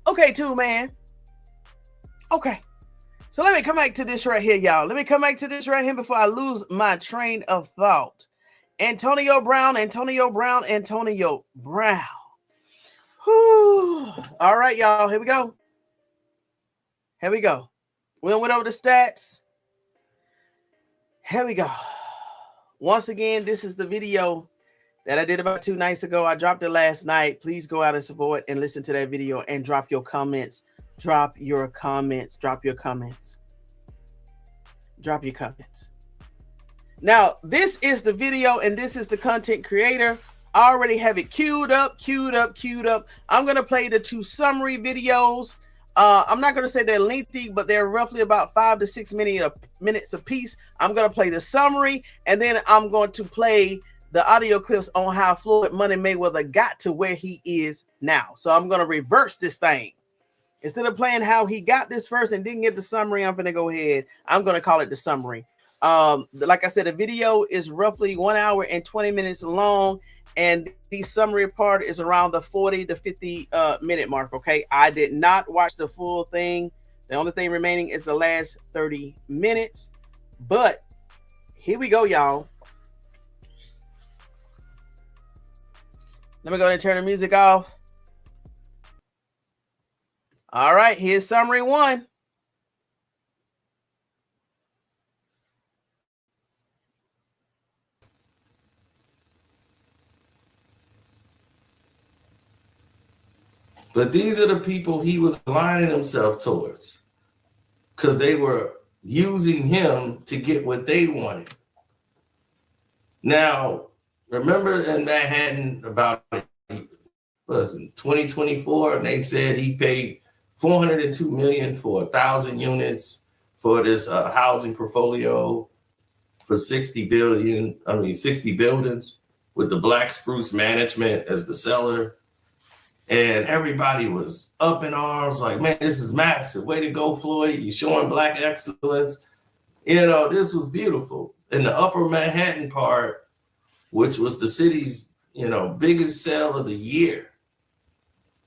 Okay, too, man. Okay. So let me come back to this right here, y'all. Let me come back to this right here before I lose my train of thought. Antonio Brown. Whew. All right, y'all. Here we go. We went over the stats. Here we go. Once again, this is the video that I did about 2 nights ago. I dropped it last night. Please go out and support and listen to that video and drop your comments. Drop your comments. Now, this is the video and this is the content creator. I already have it queued up. I'm going to play the two summary videos. I'm not going to say they're lengthy, but they're roughly about 5 to 6 minutes a piece. I'm going to play the summary, and then I'm going to play the audio clips on how Floyd Money Mayweather got to where he is now. So I'm going to reverse this thing. Instead of playing how he got this first and didn't get the summary, I'm going to go ahead. I'm going to call it the summary. Like I said, the video is roughly 1 hour and 20 minutes long, and the summary part is around the 40 to 50 minute mark. Okay, I did not watch the full thing. The only thing remaining is the last 30 minutes, but here we go, y'all. Let me go ahead and turn the music off. All right, here's summary 1. But these are the people he was aligning himself towards, because they were using him to get what they wanted. Now, remember in Manhattan about 2024, and they said he paid $402 million for 1,000 units for this housing portfolio for 60 buildings with the Black Spruce Management as the seller. And everybody was up in arms, like, man, this is massive. Way to go, Floyd. You're showing Black excellence. You know, this was beautiful. In the upper Manhattan part, which was the city's, biggest sale of the year,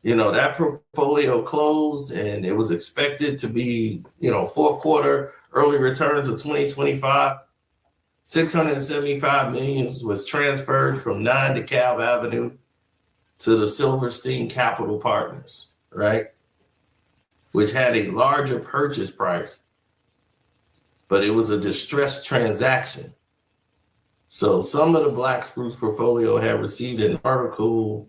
that portfolio closed, and it was expected to be, fourth quarter, early returns of 2025. $675 million was transferred from 9 DeKalb Avenue to the Silverstein Capital Partners, right? Which had a larger purchase price, but it was a distressed transaction. So some of the Black Spruce portfolio have received an article,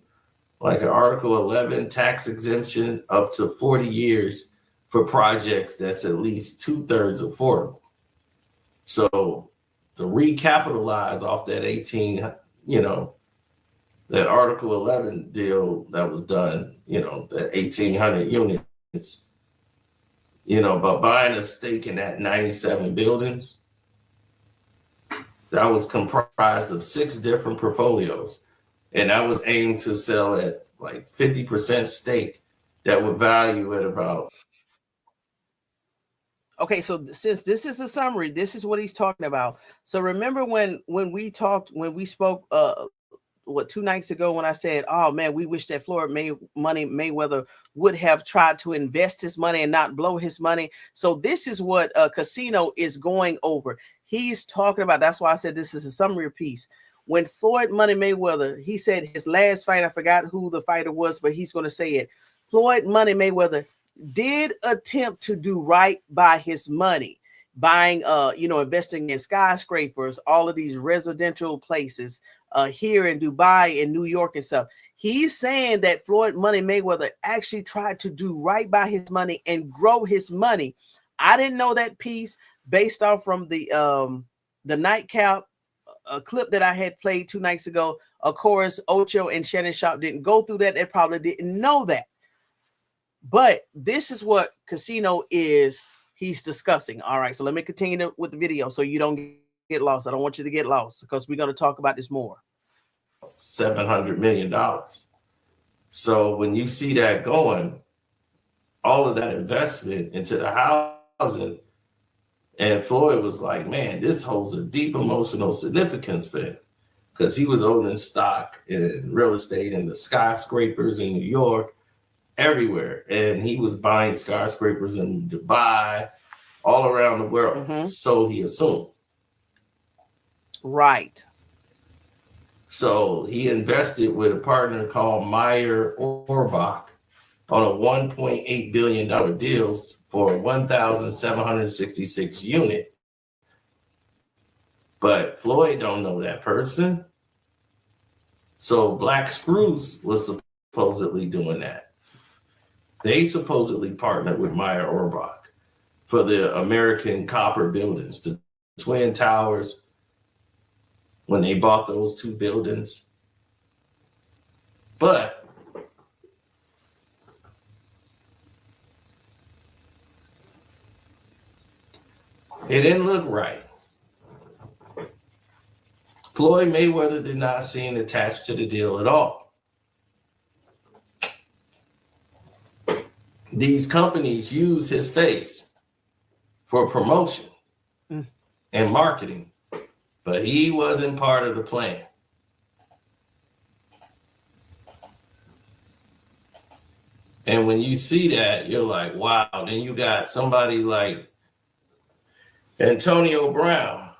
like an Article 11 tax exemption up to 40 years for projects that's at least 2/3 affordable. So to recapitalize off that 18, that Article 11 deal that was done, that 1,800 units, but buying a stake in that 97 buildings, that was comprised of 6 different portfolios. And that was aimed to sell at like 50% stake that would value at about. Okay, so since this is a summary, this is what he's talking about. So remember when we spoke 2 nights ago when I said, oh man, we wish that Floyd Mayweather would have tried to invest his money and not blow his money. So this is what Casino is going over. He's talking about, that's why I said this is a summary piece. When Floyd Money Mayweather, he said his last fight, I forgot who the fighter was, but he's going to say it. Floyd Money Mayweather did attempt to do right by his money, buying, investing in skyscrapers, all of these residential places here in Dubai and New York and stuff. He's saying that Floyd Money Mayweather actually tried to do right by his money and grow his money. I didn't know that piece based off from the nightcap clip that I had played 2 nights ago. Of course, Ocho and Shannon Sharp didn't go through that. They probably didn't know that. But this is what Casino he's discussing. All right, so let me continue with the video so you don't get lost. I don't want you to get lost because we're going to talk about this more. $700 million. So when you see that going, all of that investment into the housing, and Floyd was like, man, this holds a deep emotional significance for him because he was owning stock in real estate in the skyscrapers in New York, everywhere. And he was buying skyscrapers in Dubai, all around the world. Mm-hmm. So he assumed. Right. So he invested with a partner called Meyer Orbach on a $1.8 billion deals for 1,766 unit. But Floyd don't know that person. So Black Spruce was supposedly doing that. They supposedly partnered with Meyer Orbach for the American Copper buildings, the Twin Towers, when they bought those 2 buildings. But it didn't look right. Floyd Mayweather did not seem attached to the deal at all. These companies used his face for promotion and marketing, but he wasn't part of the plan. And when you see that, you're like, wow. Then you got somebody like Antonio Brown,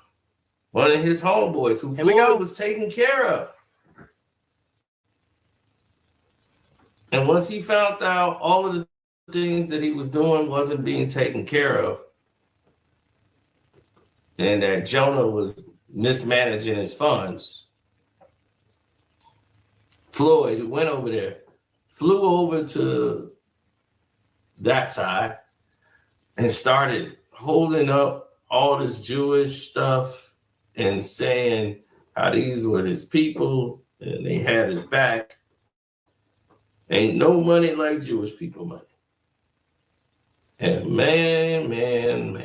one of his homeboys who Floyd was taking care of. And once he found out all of the things that he was doing wasn't being taken care of, and that Jonah was mismanaging his funds, Floyd went over there, flew over to that side, and started holding up all this Jewish stuff and saying how these were his people and they had his back. Ain't no money like Jewish people money. And man,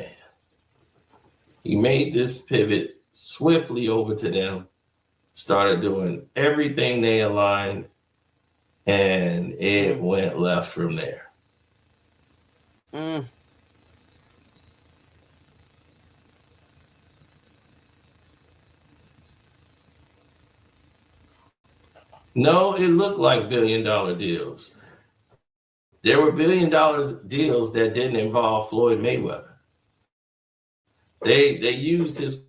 he made this pivot swiftly over to them, started doing everything they aligned, and it went left from there. No, it looked like $1 billion deals. There were $1 billion deals that didn't involve Floyd Mayweather. They used his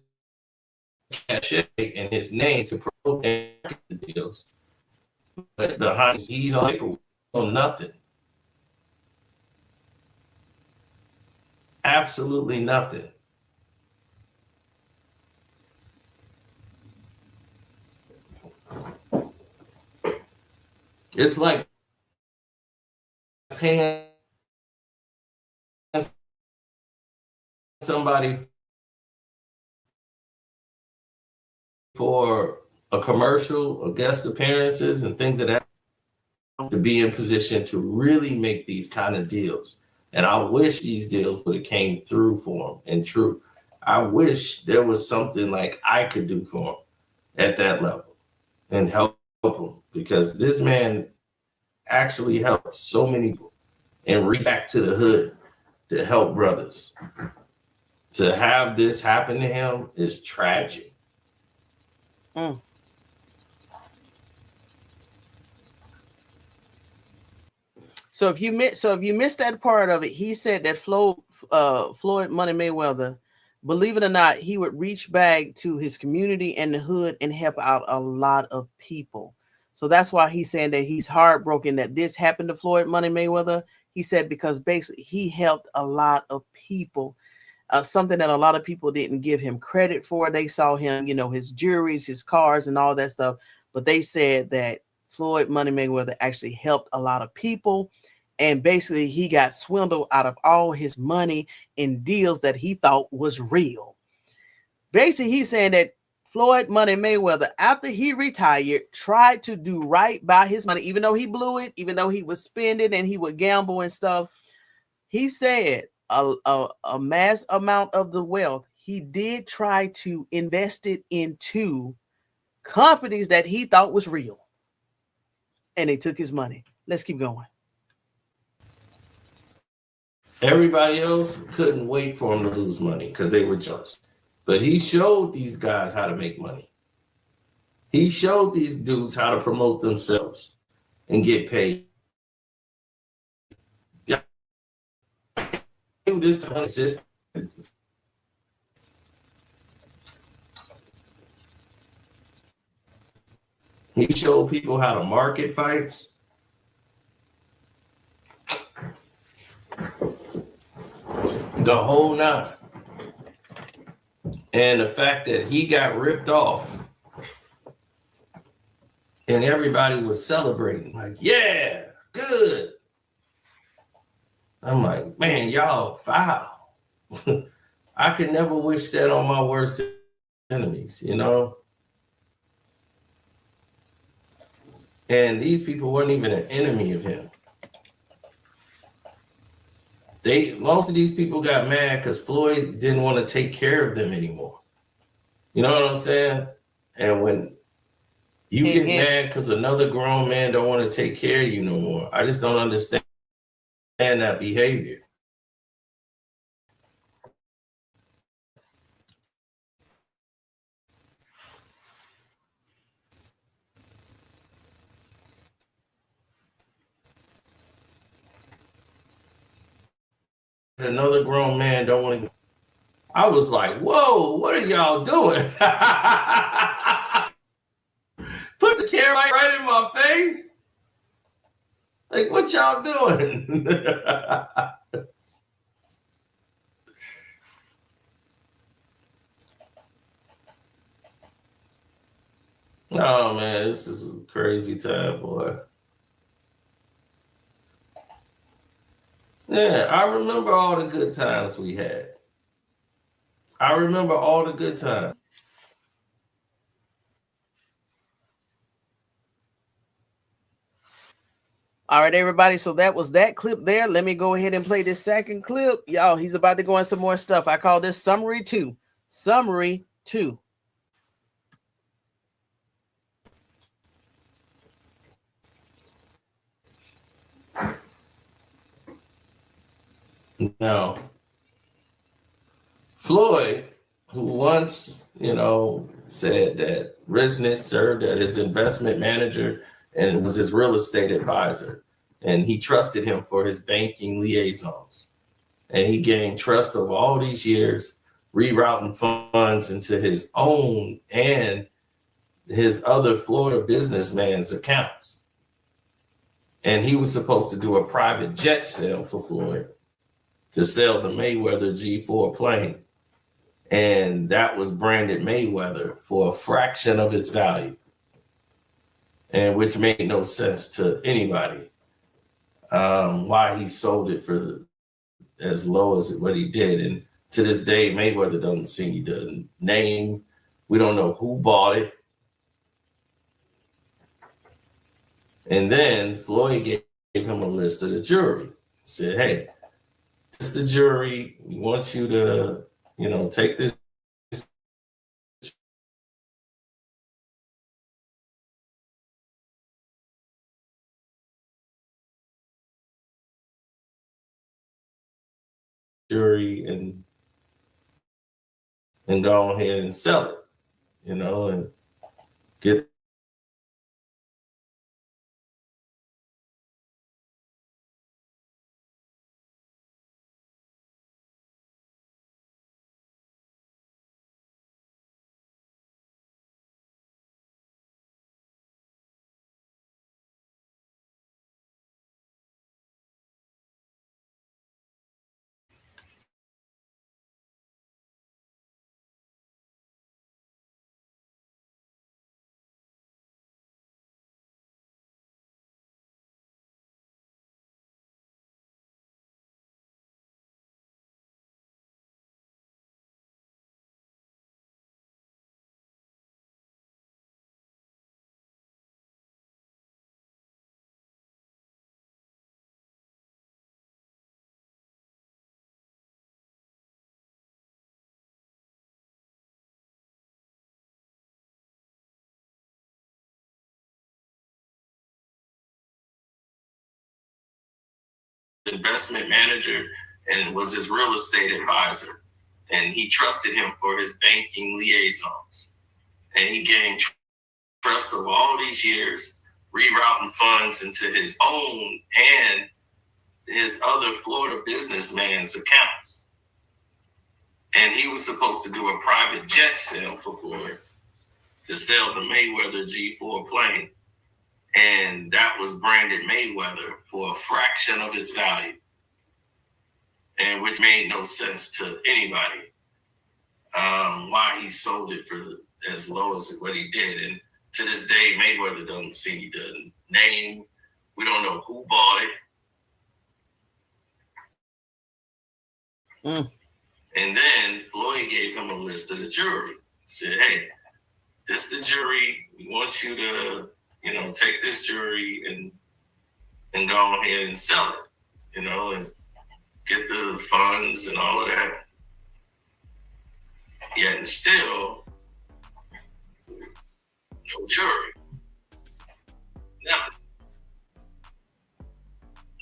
cachet and his name to promote the deals. But behind the scenes on paper, on nothing. Absolutely nothing. It's like paying somebody for a commercial or guest appearances and things of that to be in position to really make these kind of deals. And I wish these deals would have came through for him. And true, I wish there was something like I could do for him at that level and help him, because this man actually helped so many people and reach back to the hood to help brothers. To have this happen to him is tragic. So if you missed that part of it, he said that Floyd Money Mayweather, believe it or not, he would reach back to his community and the hood and help out a lot of people. So that's why he's saying that he's heartbroken that this happened to Floyd Money Mayweather. He said because basically he helped a lot of people, something that a lot of people didn't give him credit for. They saw him, his jewelries, his cars, and all that stuff. But they said that Floyd Money Mayweather actually helped a lot of people. And basically he got swindled out of all his money in deals that he thought was real. Basically, he's saying that Floyd Money Mayweather, after he retired, tried to do right by his money, even though he blew it, even though he would spend it and he would gamble and stuff. He said a mass amount of the wealth, he did try to invest it into companies that he thought was real. And they took his money. Let's keep going. Everybody else couldn't wait for him to lose money because they were just. But he showed these guys how to make money. He showed these dudes how to promote themselves and get paid. Yeah. This time existed. He showed people how to market fights. The whole nine. And the fact that he got ripped off and everybody was celebrating, like, yeah, good. I'm like, man, y'all foul. I could never wish that on my worst enemies, And these people weren't even an enemy of him. Most of these people got mad because Floyd didn't want to take care of them anymore. You know what I'm saying? And when you get mad because another grown man don't want to take care of you no more, I just don't understand that behavior. Another grown man don't want to. I was like, whoa, what are y'all doing? Put the camera right in my face. Like, what y'all doing? Oh, man, this is a crazy time, boy. Yeah, I remember all the good times we had. I remember all the good times. All right, everybody. So that was that clip there. Let me go ahead and play this second clip. Y'all, he's about to go in some more stuff. I call this Summary 2. Summary 2. Now, Floyd, who once, said that Risnitz served as his investment manager and was his real estate advisor, and he trusted him for his banking liaisons. And he gained trust over all these years, rerouting funds into his own and his other Florida businessman's accounts. And he was supposed to do a private jet sale for Floyd to sell the Mayweather G4 plane. And that was branded Mayweather for a fraction of its value, and which made no sense to anybody. Why he sold it for as low as what he did. And to this day, Mayweather doesn't see the name. We don't know who bought it. And then Floyd gave him a list of the jury. Said, hey, this is the jury. We want you to, take this jury and go ahead and sell it, and get investment manager and was his real estate advisor. And he trusted him for his banking liaisons. And he gained trust over all these years, rerouting funds into his own and his other Florida businessman's accounts. And he was supposed to do a private jet sale for Floyd to sell the Mayweather G4 plane. And that was branded Mayweather for a fraction of its value, and which made no sense to anybody. Why he sold it for as low as what he did. And to this day, Mayweather doesn't see the name. We don't know who bought it. And then Floyd gave him a list of the jury. Said, hey, this is the jury. We want you to, take this jewelry and go ahead and sell it, and get the funds and all of that. Yet and still, no jewelry. Nothing.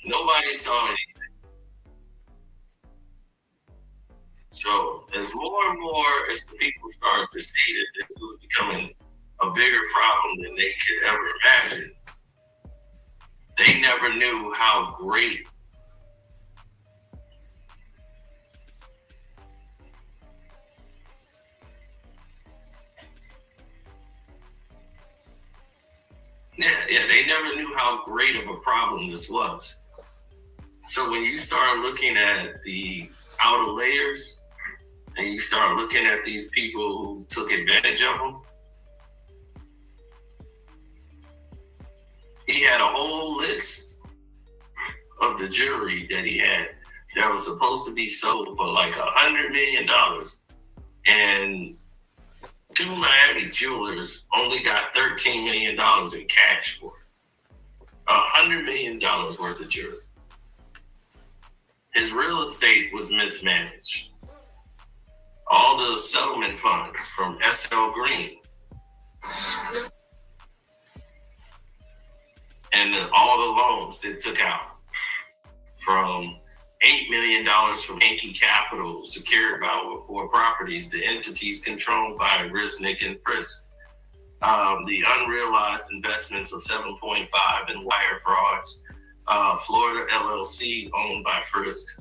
Nobody saw anything. So as more and more as the people started to see that this was becoming a bigger problem than they could ever imagine, they never knew how great they never knew how great of a problem this was. So when you start looking at the outer layers and you start looking at these people who took advantage of them, he had a whole list of the jewelry that he had that was supposed to be sold for like $100 million. And two Miami jewelers only got $13 million in cash for it. $100 million worth of jewelry. His real estate was mismanaged. All the settlement funds from SL Green and all the loans they took out, from $8 million from Yankee Capital, secured by over 4 properties, to entities controlled by Risnick and Frisk. The unrealized investments of 7.5 in wire frauds. Florida LLC owned by Frisk,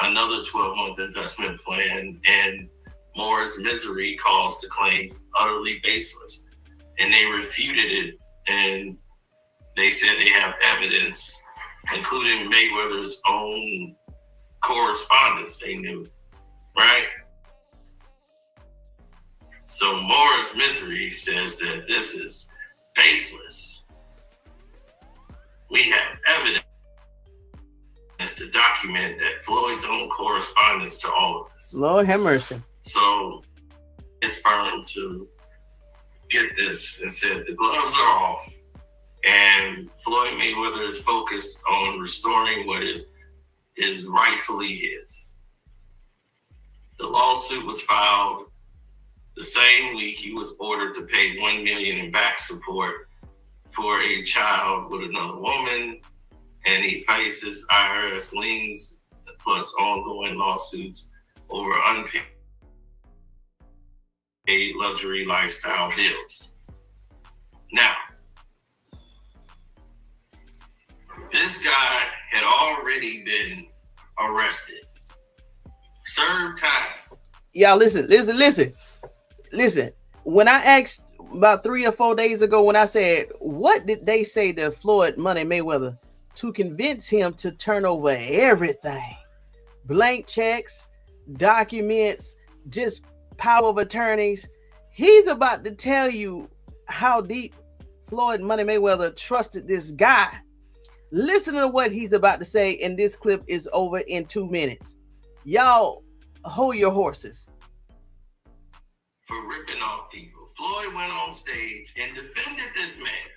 another 12-month investment plan, and Moore's misery caused the claims utterly baseless. And they refuted it, and they said they have evidence, including Mayweather's own correspondence they knew, right? So Moore's misery says that this is baseless. We have evidence to document that Floyd's own correspondence to all of this. Lord have mercy. So it's firm to get this and said the gloves are off, and Floyd Mayweather is focused on restoring what is rightfully his. The lawsuit was filed the same week he was ordered to pay $1 million in back support for a child with another woman, and he faces IRS liens plus ongoing lawsuits over unpaid luxury lifestyle bills. Now, this guy had already been arrested, served time. Y'all listen. When I asked about 3 or 4 days ago, when I said, what did they say to Floyd Money Mayweather to convince him to turn over everything? Blank checks, documents, just power of attorneys. He's about to tell you how deep Floyd Money Mayweather trusted this guy. Listen to what he's about to say, and this clip is over in 2 minutes. Y'all hold your horses. For ripping off people. Floyd went on stage and defended this man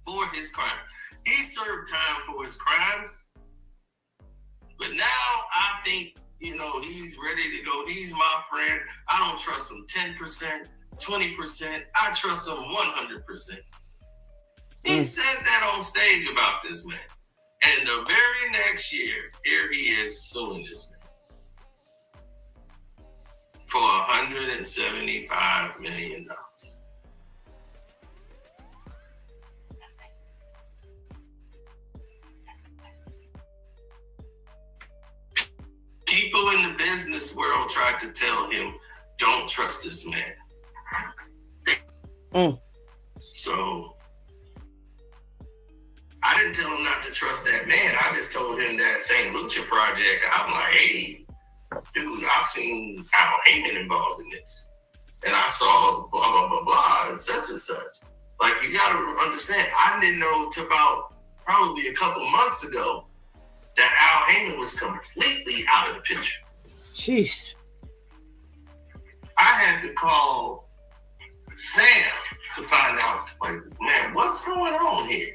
for his crime. He served time for his crimes, but now I think, he's ready to go. He's my friend. I don't trust him 10%, 20%. I trust him 100%. He said that on stage about this man. And the very next year, here he is suing this man for $175 million. People in the business world tried to tell him, don't trust this man. So I didn't tell him not to trust that man. I just told him that St. Lucia project. I'm like, hey, dude, I've seen Al Heyman involved in this. And I saw blah, blah, blah, blah, and such and such. Like, you got to understand, I didn't know until about probably a couple months ago that Al Heyman was completely out of the picture. Jeez. I had to call Sam to find out, like, man, what's going on here?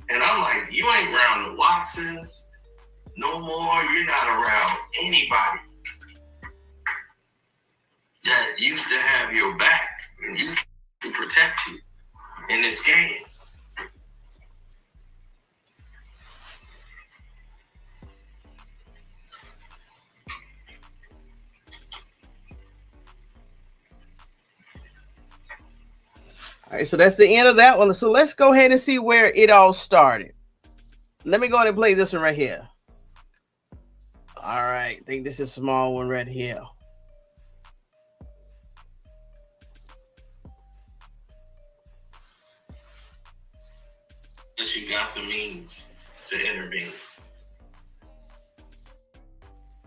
And I'm like, you ain't around the Watsons no more. You're not around anybody that used to have your back and used to protect you in this game. All right, so that's the end of that one. So let's go ahead and see where it all started. Let me go ahead and play this one right here. All right, I think this is a small one right here. Unless you got the means to intervene.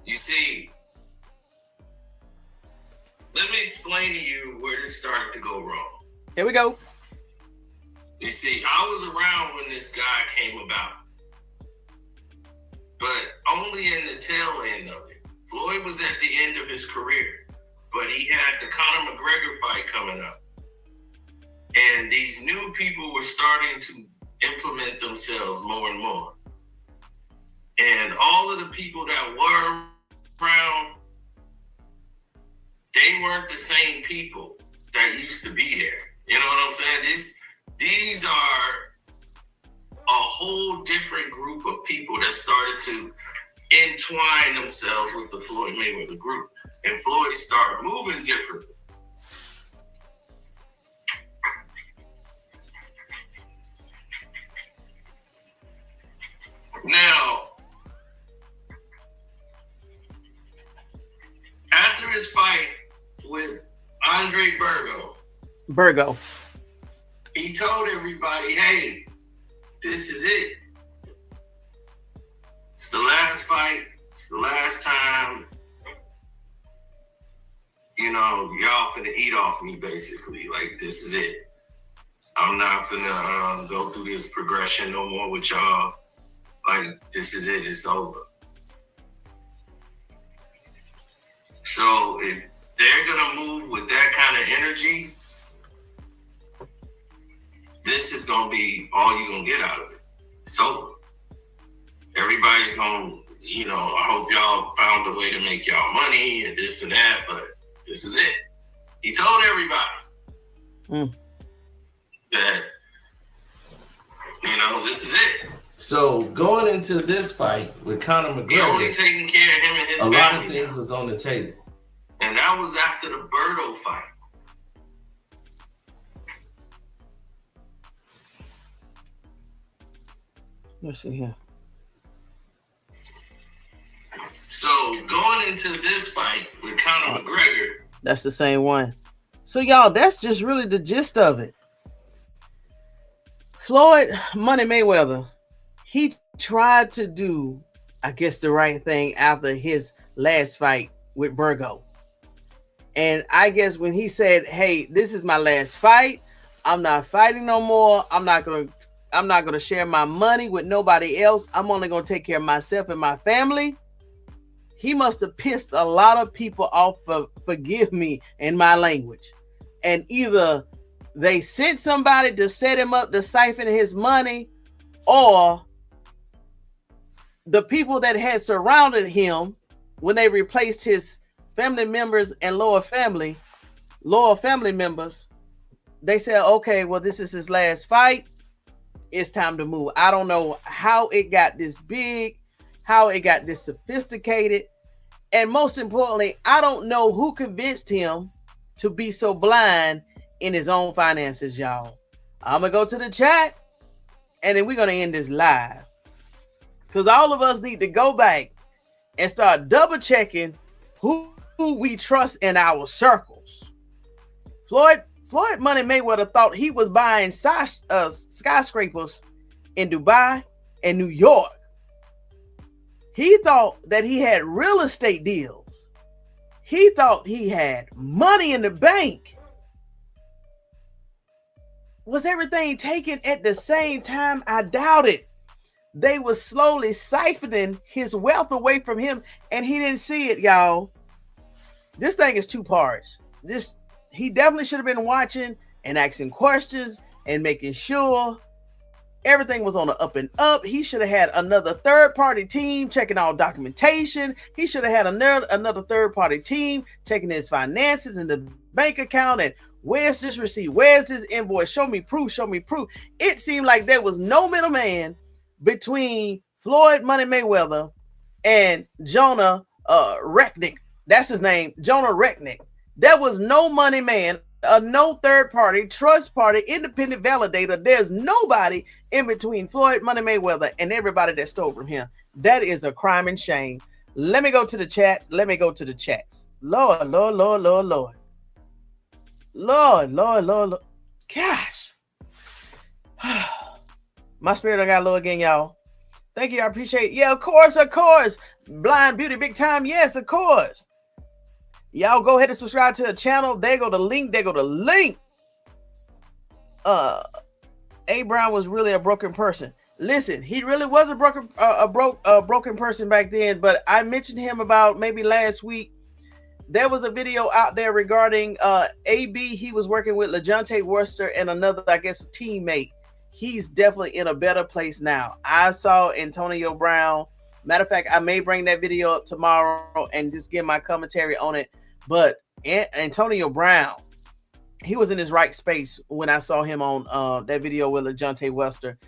You see, let me explain to you where this started to go wrong. Here we go. You see, I was around when this guy came about, but only in the tail end of it. Floyd was at the end of his career, but he had the Conor McGregor fight coming up. And these new people were starting to implement themselves more and more. And all of the people that were around, they weren't the same people that used to be there. You know what I'm saying? These are a whole different group of people that started to entwine themselves with the Floyd Mayweather group. And Floyd started moving differently. Now, after his fight with Andre Burgo, he told everybody, hey, this is it. It's the last fight. It's the last time, you know, y'all finna eat off me, basically. Like, this is it. I'm not finna go through this progression no more with y'all. Like, this is it. It's over. So if they're gonna move with that kind of energy, this is gonna be all you're gonna get out of it. It's over. Everybody's gonna, you know, I hope y'all found a way to make y'all money and this and that, but this is it. He told everybody that, you know, this is it. So going into this fight with Conor McGregor, he only taking care of him and his family. A lot of things was on the table. And that was after the Berto fight. Let's see here. So going into this fight with Conor McGregor. That's the same one. So y'all, that's just really the gist of it. Floyd Money Mayweather, he tried to do, I guess, the right thing after his last fight with Burgo. And I guess when he said, hey, this is my last fight, I'm not fighting no more. I'm not gonna share my money with nobody else. I'm only gonna take care of myself and my family. He must have pissed a lot of people off, forgive me in my language. And either they sent somebody to set him up to siphon his money, or the people that had surrounded him when they replaced his family members and lower family members, they said, okay, well, this is his last fight. It's time to move. I don't know how it got this big, how it got this sophisticated. And most importantly, I don't know who convinced him to be so blind in his own finances, y'all. I'm going to go to the chat, and then we're going to end this live. Because all of us need to go back and start double checking who we trust in our circles. Floyd Money Mayweather thought he was buying skyscrapers in Dubai and New York. He thought that he had real estate deals. He thought he had money in the bank. Was everything taken at the same time? I doubt it. They were slowly siphoning his wealth away from him, and he didn't see it, y'all. This thing is two parts. He definitely should have been watching and asking questions and making sure everything was on the up and up. He should have had another third-party team checking all documentation. He should have had another third-party team checking his finances and the bank account and where's this receipt? Where's this invoice? Show me proof. Show me proof. It seemed like there was no middleman between Floyd Money Mayweather and Jonah Recknick. That's his name, Jonah Recknick. There was no money man, no third party, trust party, independent validator. There's nobody in between Floyd Money Mayweather and everybody that stole from him. That is a crime and shame. Let me go to the chats. Lord, Lord, Lord, Lord, Lord. Lord, Lord, Lord, Lord. Gosh. My spirit done got low again, y'all. Thank you. I appreciate it. Yeah, of course, of course. Blind Beauty, big time. Yes, of course. Y'all go ahead and subscribe to the channel. There go the link. A. Brown was really a broken person. Listen, he really was a broken person back then, but I mentioned him about maybe last week. There was a video out there regarding AB. He was working with LeJohntay Worcester and another, I guess, teammate. He's definitely in a better place now. I saw Antonio Brown. Matter of fact, I may bring that video up tomorrow and just give my commentary on it. But Antonio Brown, he was in his right space when I saw him on that video with LeJohntay Worcester.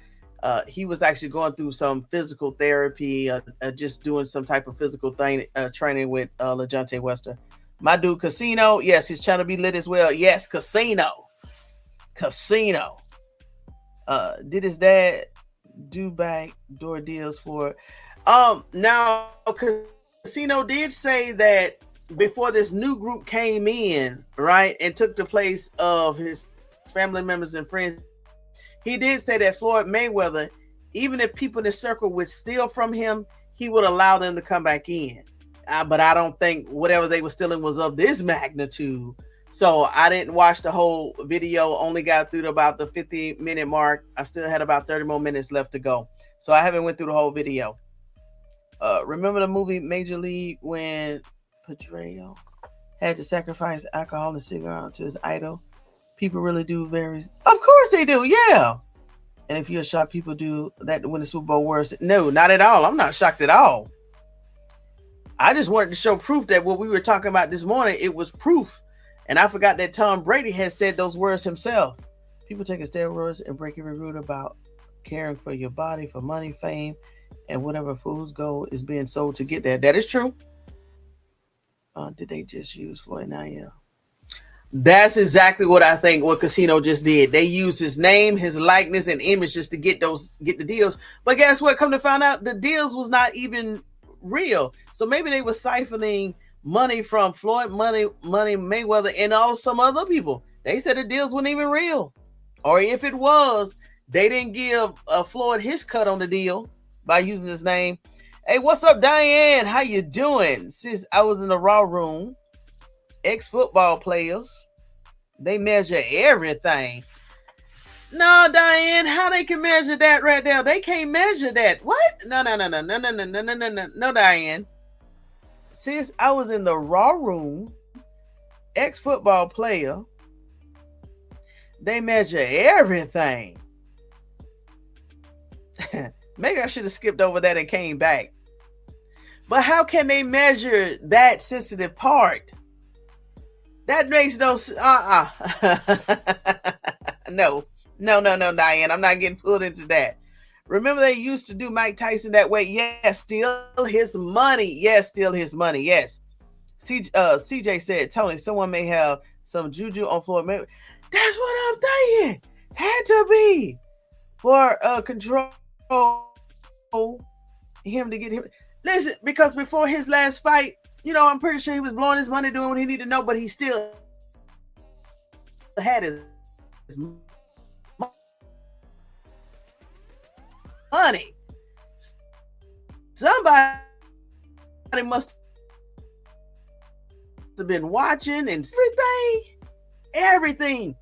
He was actually going through some physical therapy, just doing some type of physical thing, training with LeJohntay Worcester. My dude, Casino, yes, he's trying to be lit as well. Yes, Casino. Did his dad do backdoor deals for? Now, Casino did say that before this new group came in, right, and took the place of his family members and friends, he did say that Floyd Mayweather, even if people in his circle would steal from him, he would allow them to come back in. But I don't think whatever they were stealing was of this magnitude. So I didn't watch the whole video, only got through to about the 50-minute mark. I still had about 30 more minutes left to go. So I haven't went through the whole video. Remember the movie Major League when Pedro had to sacrifice alcohol and cigar to his idol? People really do vary. Of course they do, yeah. And if you're shocked people do that to win the Super Bowl worse, no, not at all. I'm not shocked at all. I just wanted to show proof that what we were talking about this morning, it was proof. And I forgot that Tom Brady had said those words himself. People taking steroids and break every rule about caring for your body, for money, fame, and whatever fool's goal is being sold to get there. That is true. Did they just use Floyd now? Yeah. That's exactly what I think what Casino just did. They used his name, his likeness, and image just to get the deals. But guess what? Come to find out, the deals was not even real. So maybe they were siphoning money from Floyd Money Mayweather and all some other people. They said the deals weren't even real. Or if it was, they didn't give Floyd his cut on the deal by using his name. Hey, what's up, Diane? How you doing? Since I was in the Raw room, ex-football players, they measure everything. No, Diane, how they can measure that right there? They can't measure that. What? No, Diane. Since I was in the Raw room, ex-football player, they measure everything. Maybe I should have skipped over that and came back. But how can they measure that sensitive part? That makes no No, Diane. I'm not getting pulled into that. Remember they used to do Mike Tyson that way? Yes, steal his money. Yes, steal his money. Yes. CJ said, Tony, someone may have some juju on Floyd Mayweather. That's what I'm thinking. Had to be for control him to get him. Listen, because before his last fight, I'm pretty sure he was blowing his money doing what he needed to know, but he still had his money. Somebody must have been watching and everything.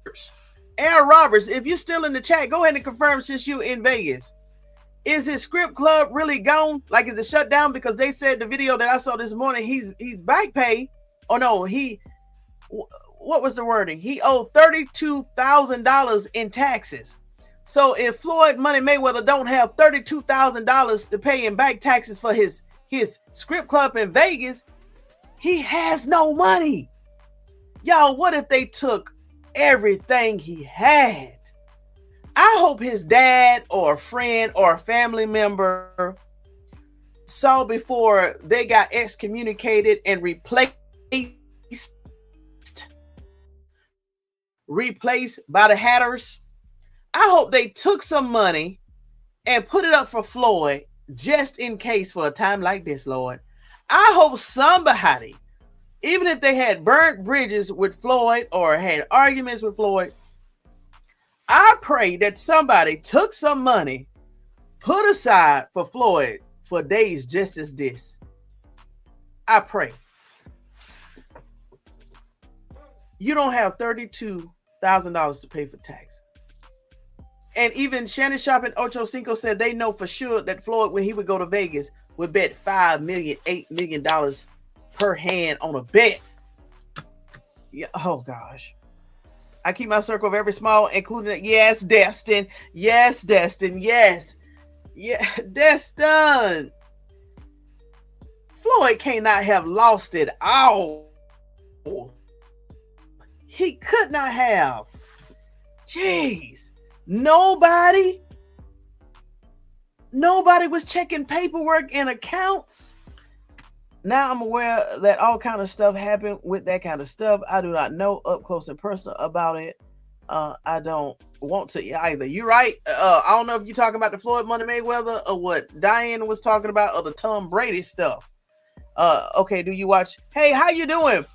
Aaron Roberts, if you're still in the chat, go ahead and confirm since you're in Vegas. Is his script club really gone? Like, is it shut down? Because they said the video that I saw this morning, he's back pay. Oh no, what was the wording? He owed $32,000 in taxes. So if Floyd Money Mayweather don't have $32,000 to pay in back taxes for his script club in Vegas, he has no money. Y'all, what if they took everything he had? I hope his dad or a friend or a family member saw before they got excommunicated and replaced by the Hatters. I hope they took some money and put it up for Floyd just in case for a time like this, Lord. I hope somebody, even if they had burnt bridges with Floyd or had arguments with Floyd, I pray that somebody took some money, put aside for Floyd for days just as this. I pray. You don't have $32,000 to pay for tax. And even Shannon Sharp and Ocho Cinco said they know for sure that Floyd, when he would go to Vegas, would bet $5 million, $8 million per hand on a bet. Yeah, oh gosh. I keep my circle of every small, including yes, Destin. Yes, Destin. Yes. Yeah, Destin. Floyd cannot have lost it all. He could not have. Jeez. Nobody was checking paperwork and accounts. Now I'm aware that all kind of stuff happened with that kind of stuff. I do not know up close and personal about it. I don't want to either. You're right. I don't know if you're talking about the Floyd Money Mayweather or what Diane was talking about or the Tom Brady stuff. Okay, do you watch? Hey, how you doing?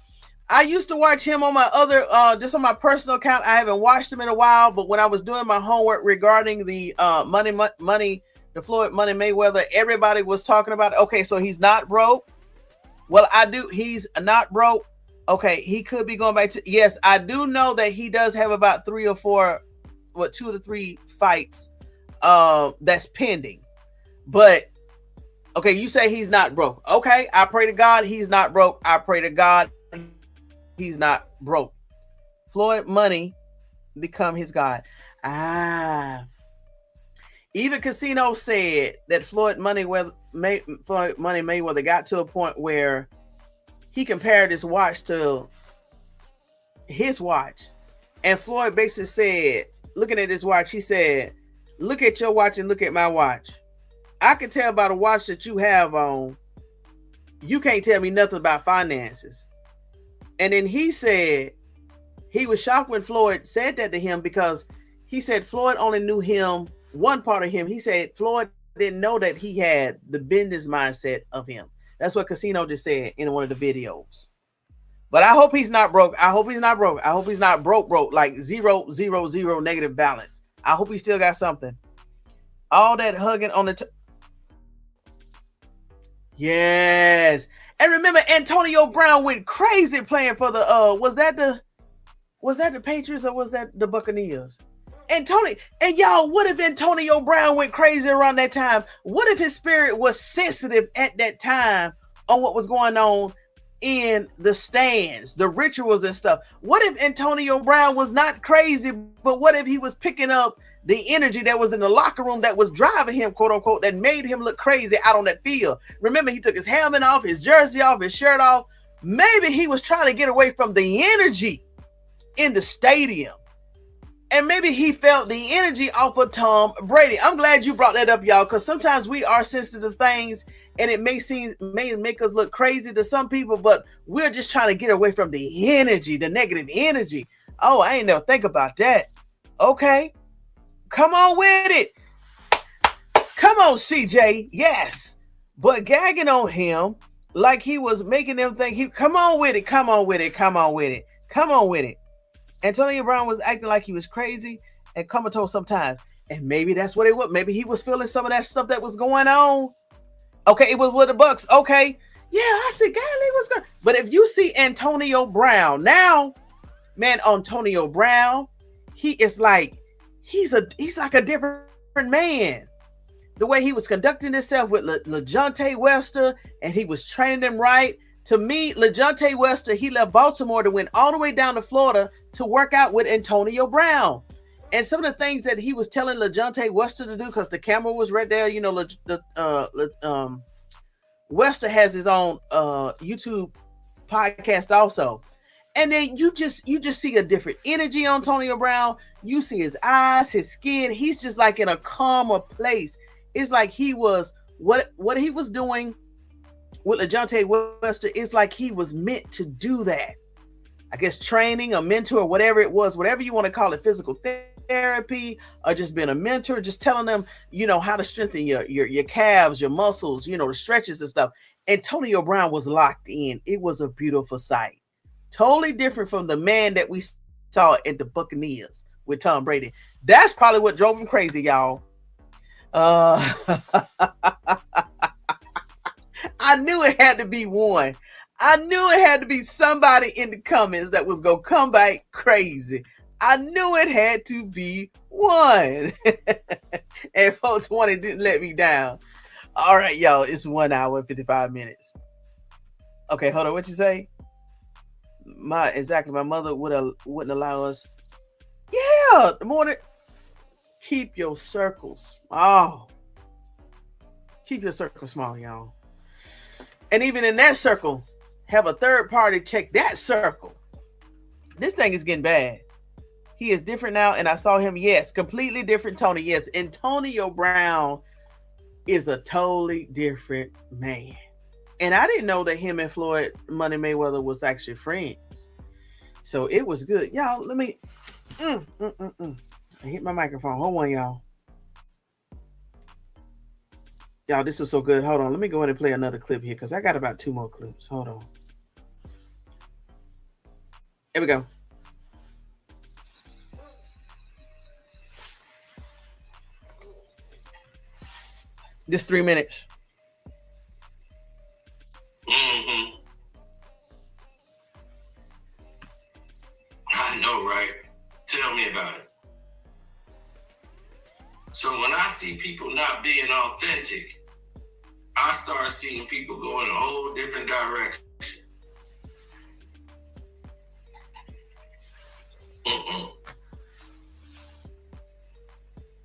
I used to watch him on my other, just on my personal account. I haven't watched him in a while, but when I was doing my homework regarding the the Floyd Money Mayweather, everybody was talking about, okay, so he's not broke. Well, he's not broke. Okay, he could be going back to, yes, I do know that he does have about 2 to 3 fights that's pending. But, okay, you say he's not broke. Okay, I pray to God he's not broke. I pray to God he's not broke. Floyd Money become his God. Even Casino said that Floyd Money Mayweather got to a point where he compared his watch to his watch. And Floyd basically said, looking at his watch, he said, look at your watch and look at my watch. I can tell by the watch that you have on, you can't tell me nothing about finances. And then he said he was shocked when Floyd said that to him, because he said Floyd only knew him, one part of him. He said Floyd didn't know that he had the business mindset of him. That's what Casino just said in one of the videos. But I hope he's not broke. I hope he's not broke. I hope he's not broke, like 0, 0, 0 negative balance. I hope he still got something. All that hugging on the yes. And remember, Antonio Brown went crazy playing for the was that the Patriots or was that the Buccaneers? And y'all, what if Antonio Brown went crazy around that time? What if his spirit was sensitive at that time on what was going on in the stands, the rituals and stuff? What if Antonio Brown was not crazy, but what if he was picking up the energy that was in the locker room that was driving him, quote unquote, that made him look crazy out on that field? Remember, he took his helmet off, his jersey off, his shirt off. Maybe he was trying to get away from the energy in the stadium. And maybe he felt the energy off of Tom Brady. I'm glad you brought that up, y'all, because sometimes we are sensitive things and it may make us look crazy to some people, but we're just trying to get away from the energy, the negative energy. Oh, I ain't never think about that. Okay. Come on with it. Come on, CJ. Yes. But gagging on him like he was making them think come on with it. Come on with it. Come on with it. Come on with it. Antonio Brown was acting like he was crazy and comatose sometimes. And maybe that's what it was. Maybe he was feeling some of that stuff that was going on. Okay, it was with the Bucks. Okay. Yeah, I said, golly, what's going on? But if you see Antonio Brown now, man, Antonio Brown, he is like, he's like a different man. The way he was conducting himself with LaJohntay Webster, and he was training them right. To me, LeJohntay Wester, he left Baltimore to went all the way down to Florida to work out with Antonio Brown. And some of the things that he was telling LeJohntay Wester to do, because the camera was right there, you know, Wester has his own YouTube podcast also. And then you just see a different energy on Antonio Brown. You see his eyes, his skin. He's just like in a calmer place. It's like he was what he was doing with LeJohntay Wester. It's like he was meant to do that. I guess training, a mentor, whatever it was, whatever you want to call it, physical therapy, or just being a mentor, just telling them, you know, how to strengthen your calves, your muscles, you know, the stretches and stuff. Antonio Brown was locked in. It was a beautiful sight. Totally different from the man that we saw at the Buccaneers with Tom Brady. That's probably what drove him crazy, y'all. I knew it had to be one. I knew it had to be somebody in the comments that was going to come back crazy. I knew it had to be one. And 420 didn't let me down. All right, y'all. It's 1 hour and 55 minutes. Okay, hold on. What you say? My mother wouldn't allow us. Yeah, the morning. Keep your circles small. Keep your circle small, y'all. And even in that circle, have a third party check that circle. This thing is getting bad. He is different now, and I saw him. Yes, completely different Tony. Yes, Antonio Brown is a totally different man. And I didn't know that him and Floyd Money Mayweather was actually friends. So it was good. Y'all, let me... I hit my microphone. Hold on, y'all. Y'all, this was so good. Hold on. Let me go ahead and play another clip here because I got about 2 more clips. Hold on. Here we go. Just 3 minutes. I know, right? Tell me about it. So when I see people not being authentic, I start seeing people go in a whole different direction.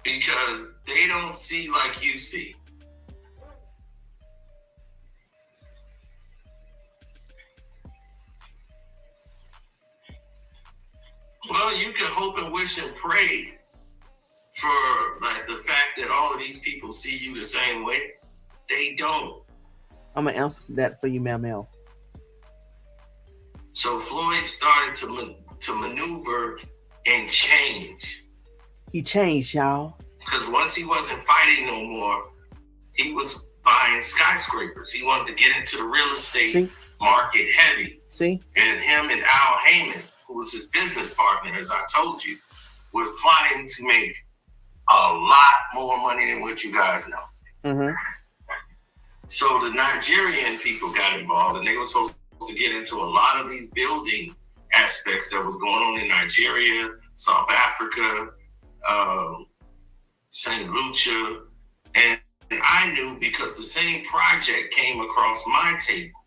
Because they don't see like you see. Well, you can hope and wish and pray for like the fact that all of these people see you the same way. They don't. I'm gonna answer that for you, Mel. So Floyd started to maneuver and change. He changed, y'all. Because once he wasn't fighting no more, he was buying skyscrapers. He wanted to get into the real estate market heavy. See? And him and Al Heyman, who was his business partner, as I told you, were plotting to make a lot more money than what you guys know. Mm-hmm. So the Nigerian people got involved, and they were supposed to get into a lot of these building aspects that was going on in Nigeria, South Africa, St. Lucia. And I knew because the same project came across my table.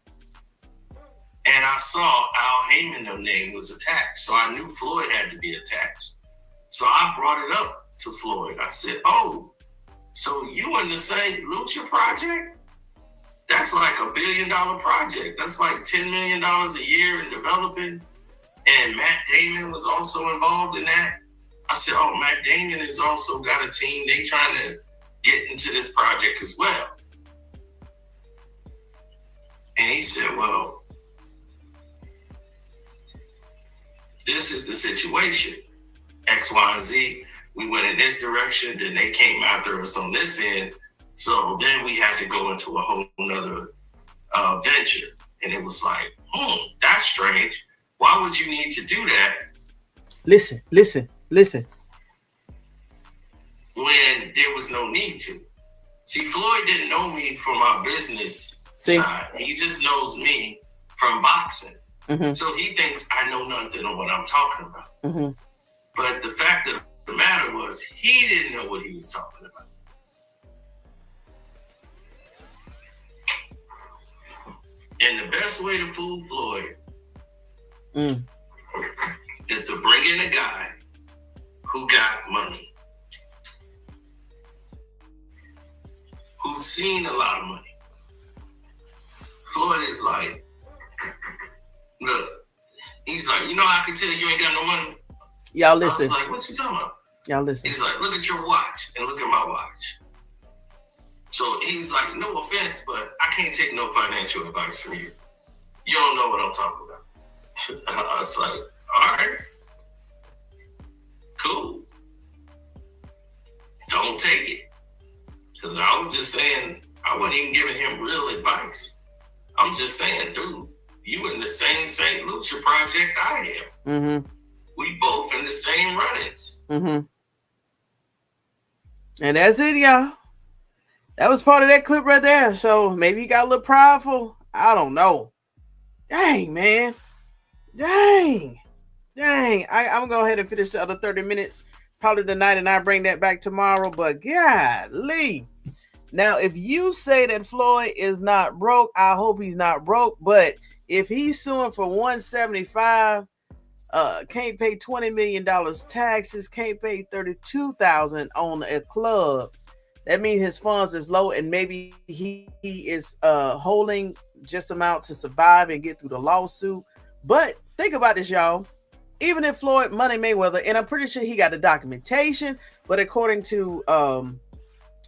And I saw Al Heyman's name was attached. So I knew Floyd had to be attached. So I brought it up to Floyd. I said, oh, so you in the St. Lucia project? That's like $1 billion project. That's like $10 million a year in developing. And Matt Damon was also involved in that. I said, oh, Matt Damon has also got a team. They trying to get into this project as well. And he said, well, this is the situation. X, Y, and Z. We went in this direction, then they came after us on this end. So then we had to go into a whole nother venture. And it was like, that's strange. Why would you need to do that? Listen. When there was no need to. See, Floyd didn't know me from our business side. He just knows me from boxing. Mm-hmm. So he thinks I know nothing of what I'm talking about. Mm-hmm. But the fact of the matter was, he didn't know what he was talking about. And the best way to fool Floyd is to bring in a guy who got money, who's seen a lot of money. Floyd is like, look, he's like, you know how I can tell you ain't got no money? Y'all listen. I was like, what you talking about? Y'all listen. He's like, look at your watch and look at my watch. So he's like, no offense, but I can't take no financial advice from you. You don't know what I'm talking about. I was like, all right, cool. Don't take it. Because I was just saying, I wasn't even giving him real advice. I'm just saying, dude, you in the same St. Lucia project I am. Mm-hmm. We both in the same run-ins. Mm-hmm. And that's it, y'all. That was part of that clip right there. So maybe he got a little prideful. I don't know. Dang, man. Dang. I'm going to go ahead and finish the other 30 minutes probably tonight, and I bring that back tomorrow. But golly. Now, if you say that Floyd is not broke, I hope he's not broke. But if he's suing for $175, can't pay $20 million taxes, can't pay $32,000 on a club, that means his funds is low, and maybe he is holding just amount to survive and get through the lawsuit. But think about this, y'all. Even if Floyd Money Mayweather, and I'm pretty sure he got the documentation, but according to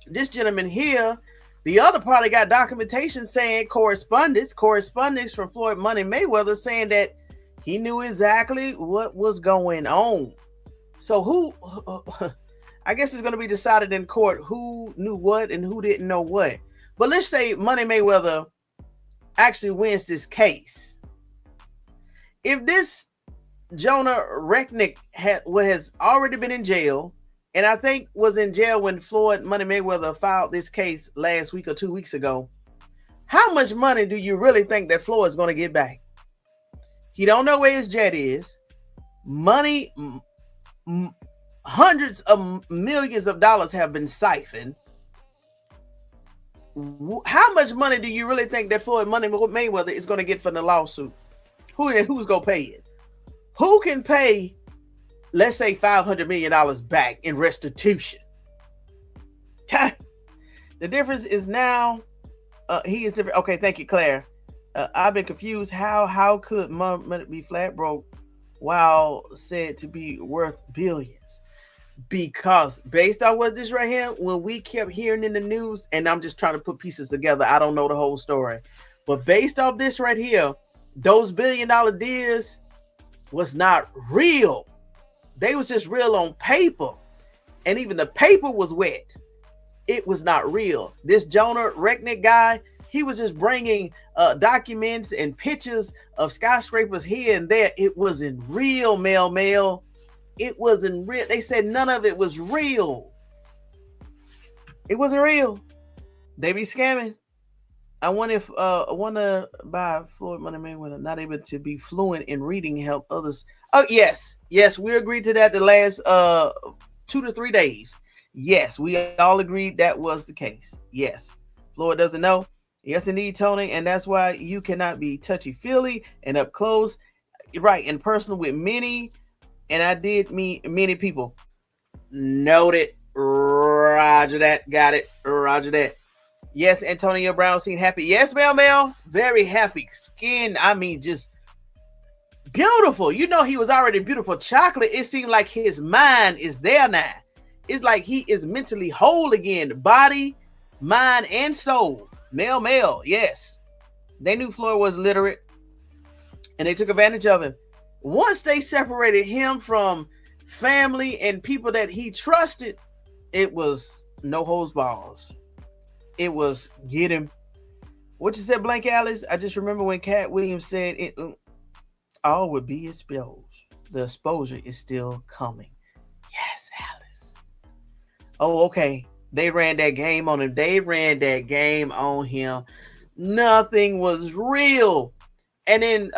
this gentleman here, the other party got documentation saying correspondence from Floyd Money Mayweather saying that he knew exactly what was going on. So who, I guess it's going to be decided in court who knew what and who didn't know what. But let's say Money Mayweather actually wins this case. If this Jonah Recknick has already been in jail, and I think was in jail when Floyd Money Mayweather filed this case last week or 2 weeks ago, how much money do you really think that Floyd is going to get back? He don't know where his jet is. Money, hundreds of millions of dollars have been siphoned. How much money do you really think that Floyd Money Mayweather is going to get from the lawsuit? Who's going to pay it? Who can pay, let's say, $500 million back in restitution? The difference is now he is different. Okay, thank you, Claire. I've been confused. How could money be flat broke while said to be worth billions? Because based on what this right here, when we kept hearing in the news, and I'm just trying to put pieces together, I don't know the whole story, but based off this right here, those $1 billion deals was not real. They was just real on paper, and even the paper was wet. It was not real. This Jonah Recknick guy, he was just bringing documents and pictures of skyscrapers here and there. It wasn't real, Mel. It wasn't real. They said none of it was real. It wasn't real. They be scamming. I wonder if by Floyd Money Mayweather not able to be fluent in reading help others. Oh, yes, we agreed to that the last 2 to 3 days. Yes, we all agreed that was the case. Yes, Floyd doesn't know. Yes, indeed, Tony, and that's why you cannot be touchy-feely and up close, right, and personal with many. And I did meet many people. Noted. Roger that. Got it. Roger that. Yes, Antonio Brown seemed happy. Yes, Mel. Very happy. Skin, I mean, just beautiful. You know, he was already beautiful. Chocolate, it seemed like his mind is there now. It's like he is mentally whole again. Body, mind, and soul. Mel. Yes. They knew Floyd was literate, and they took advantage of him. Once they separated him from family and people that he trusted, it was no holds balls. It was get him. What you said, Blank Alice? I just remember when Cat Williams said all would be exposed. The exposure is still coming. Yes, Alice. Oh, okay. They ran that game on him. Nothing was real. And then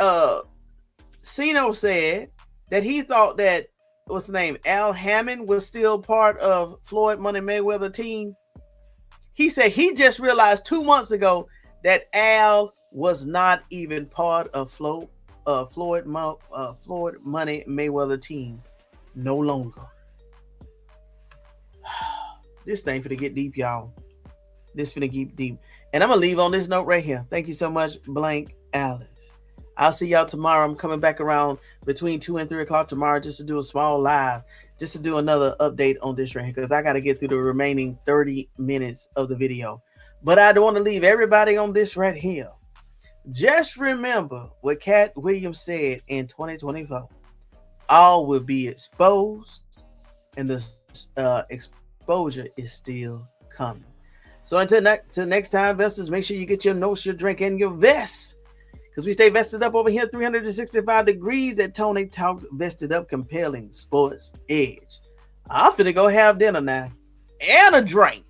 Cino said that he thought that, what's the name, Al Hammond was still part of Floyd Money Mayweather team. He said he just realized 2 months ago that Al was not even part of Floyd Money Mayweather team no longer. This thing finna get deep, y'all. This finna get deep. And I'm gonna leave on this note right here. Thank you so much, Blank Alice. I'll see y'all tomorrow. I'm coming back around between 2 and 3 o'clock tomorrow just to do a small live, just to do another update on this right here, because I got to get through the remaining 30 minutes of the video. But I don't want to leave everybody on this right here. Just remember what Cat Williams said in 2024. All will be exposed, and the exposure is still coming. So until next time, investors, make sure you get your notes, your drink, and your vest, because we stay vested up over here 365 degrees at Tony Talks Vested Up, Compelling Sports Edge. I'm finna go have dinner now and a drink.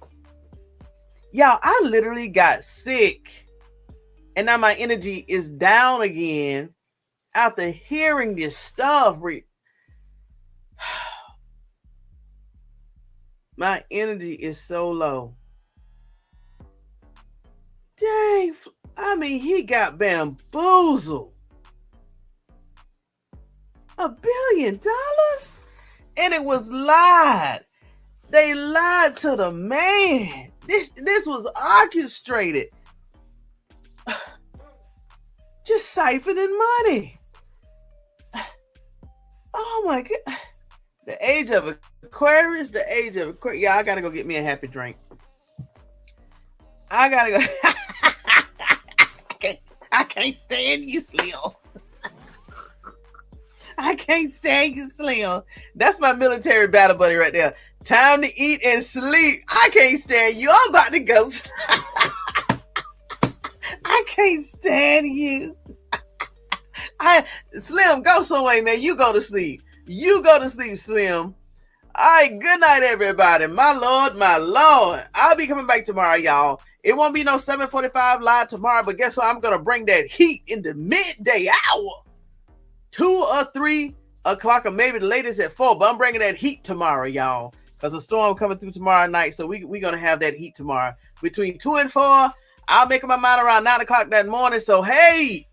Y'all, I literally got sick, and now my energy is down again after hearing this stuff. My energy is so low. Dang, I mean, he got bamboozled. $1 billion? And it was lied. They lied to the man. This was orchestrated. Just siphoning money. Oh my God. The age of Aquarius, Yeah, I gotta go get me a happy drink. I gotta go. I can't stand you, Slim. I can't stand you, Slim. That's my military battle buddy right there. Time to eat and sleep. I can't stand you. I'm about to go. I can't stand you. Slim, go somewhere, man. You go to sleep. You go to sleep, Slim. All right, good night, everybody. My Lord, my Lord. I'll be coming back tomorrow, y'all. It won't be no 7:45 live tomorrow, but guess what? I'm going to bring that heat in the midday hour. 2 or 3 o'clock, or maybe the latest at 4, but I'm bringing that heat tomorrow, y'all, because a storm coming through tomorrow night, so we're going to have that heat tomorrow. Between 2 and 4, I'll make up my mind around 9 o'clock that morning, so hey,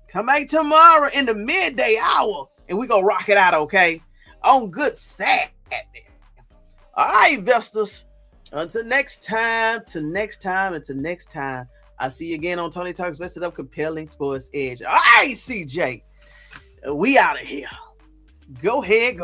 come back tomorrow in the midday hour, and we're going to rock it out, okay? On good Saturday. All right, investors. Until next time, I'll see you again on Tony Talks Vested Up, Compelling Sports Edge. All right, CJ. We out of here. Go ahead.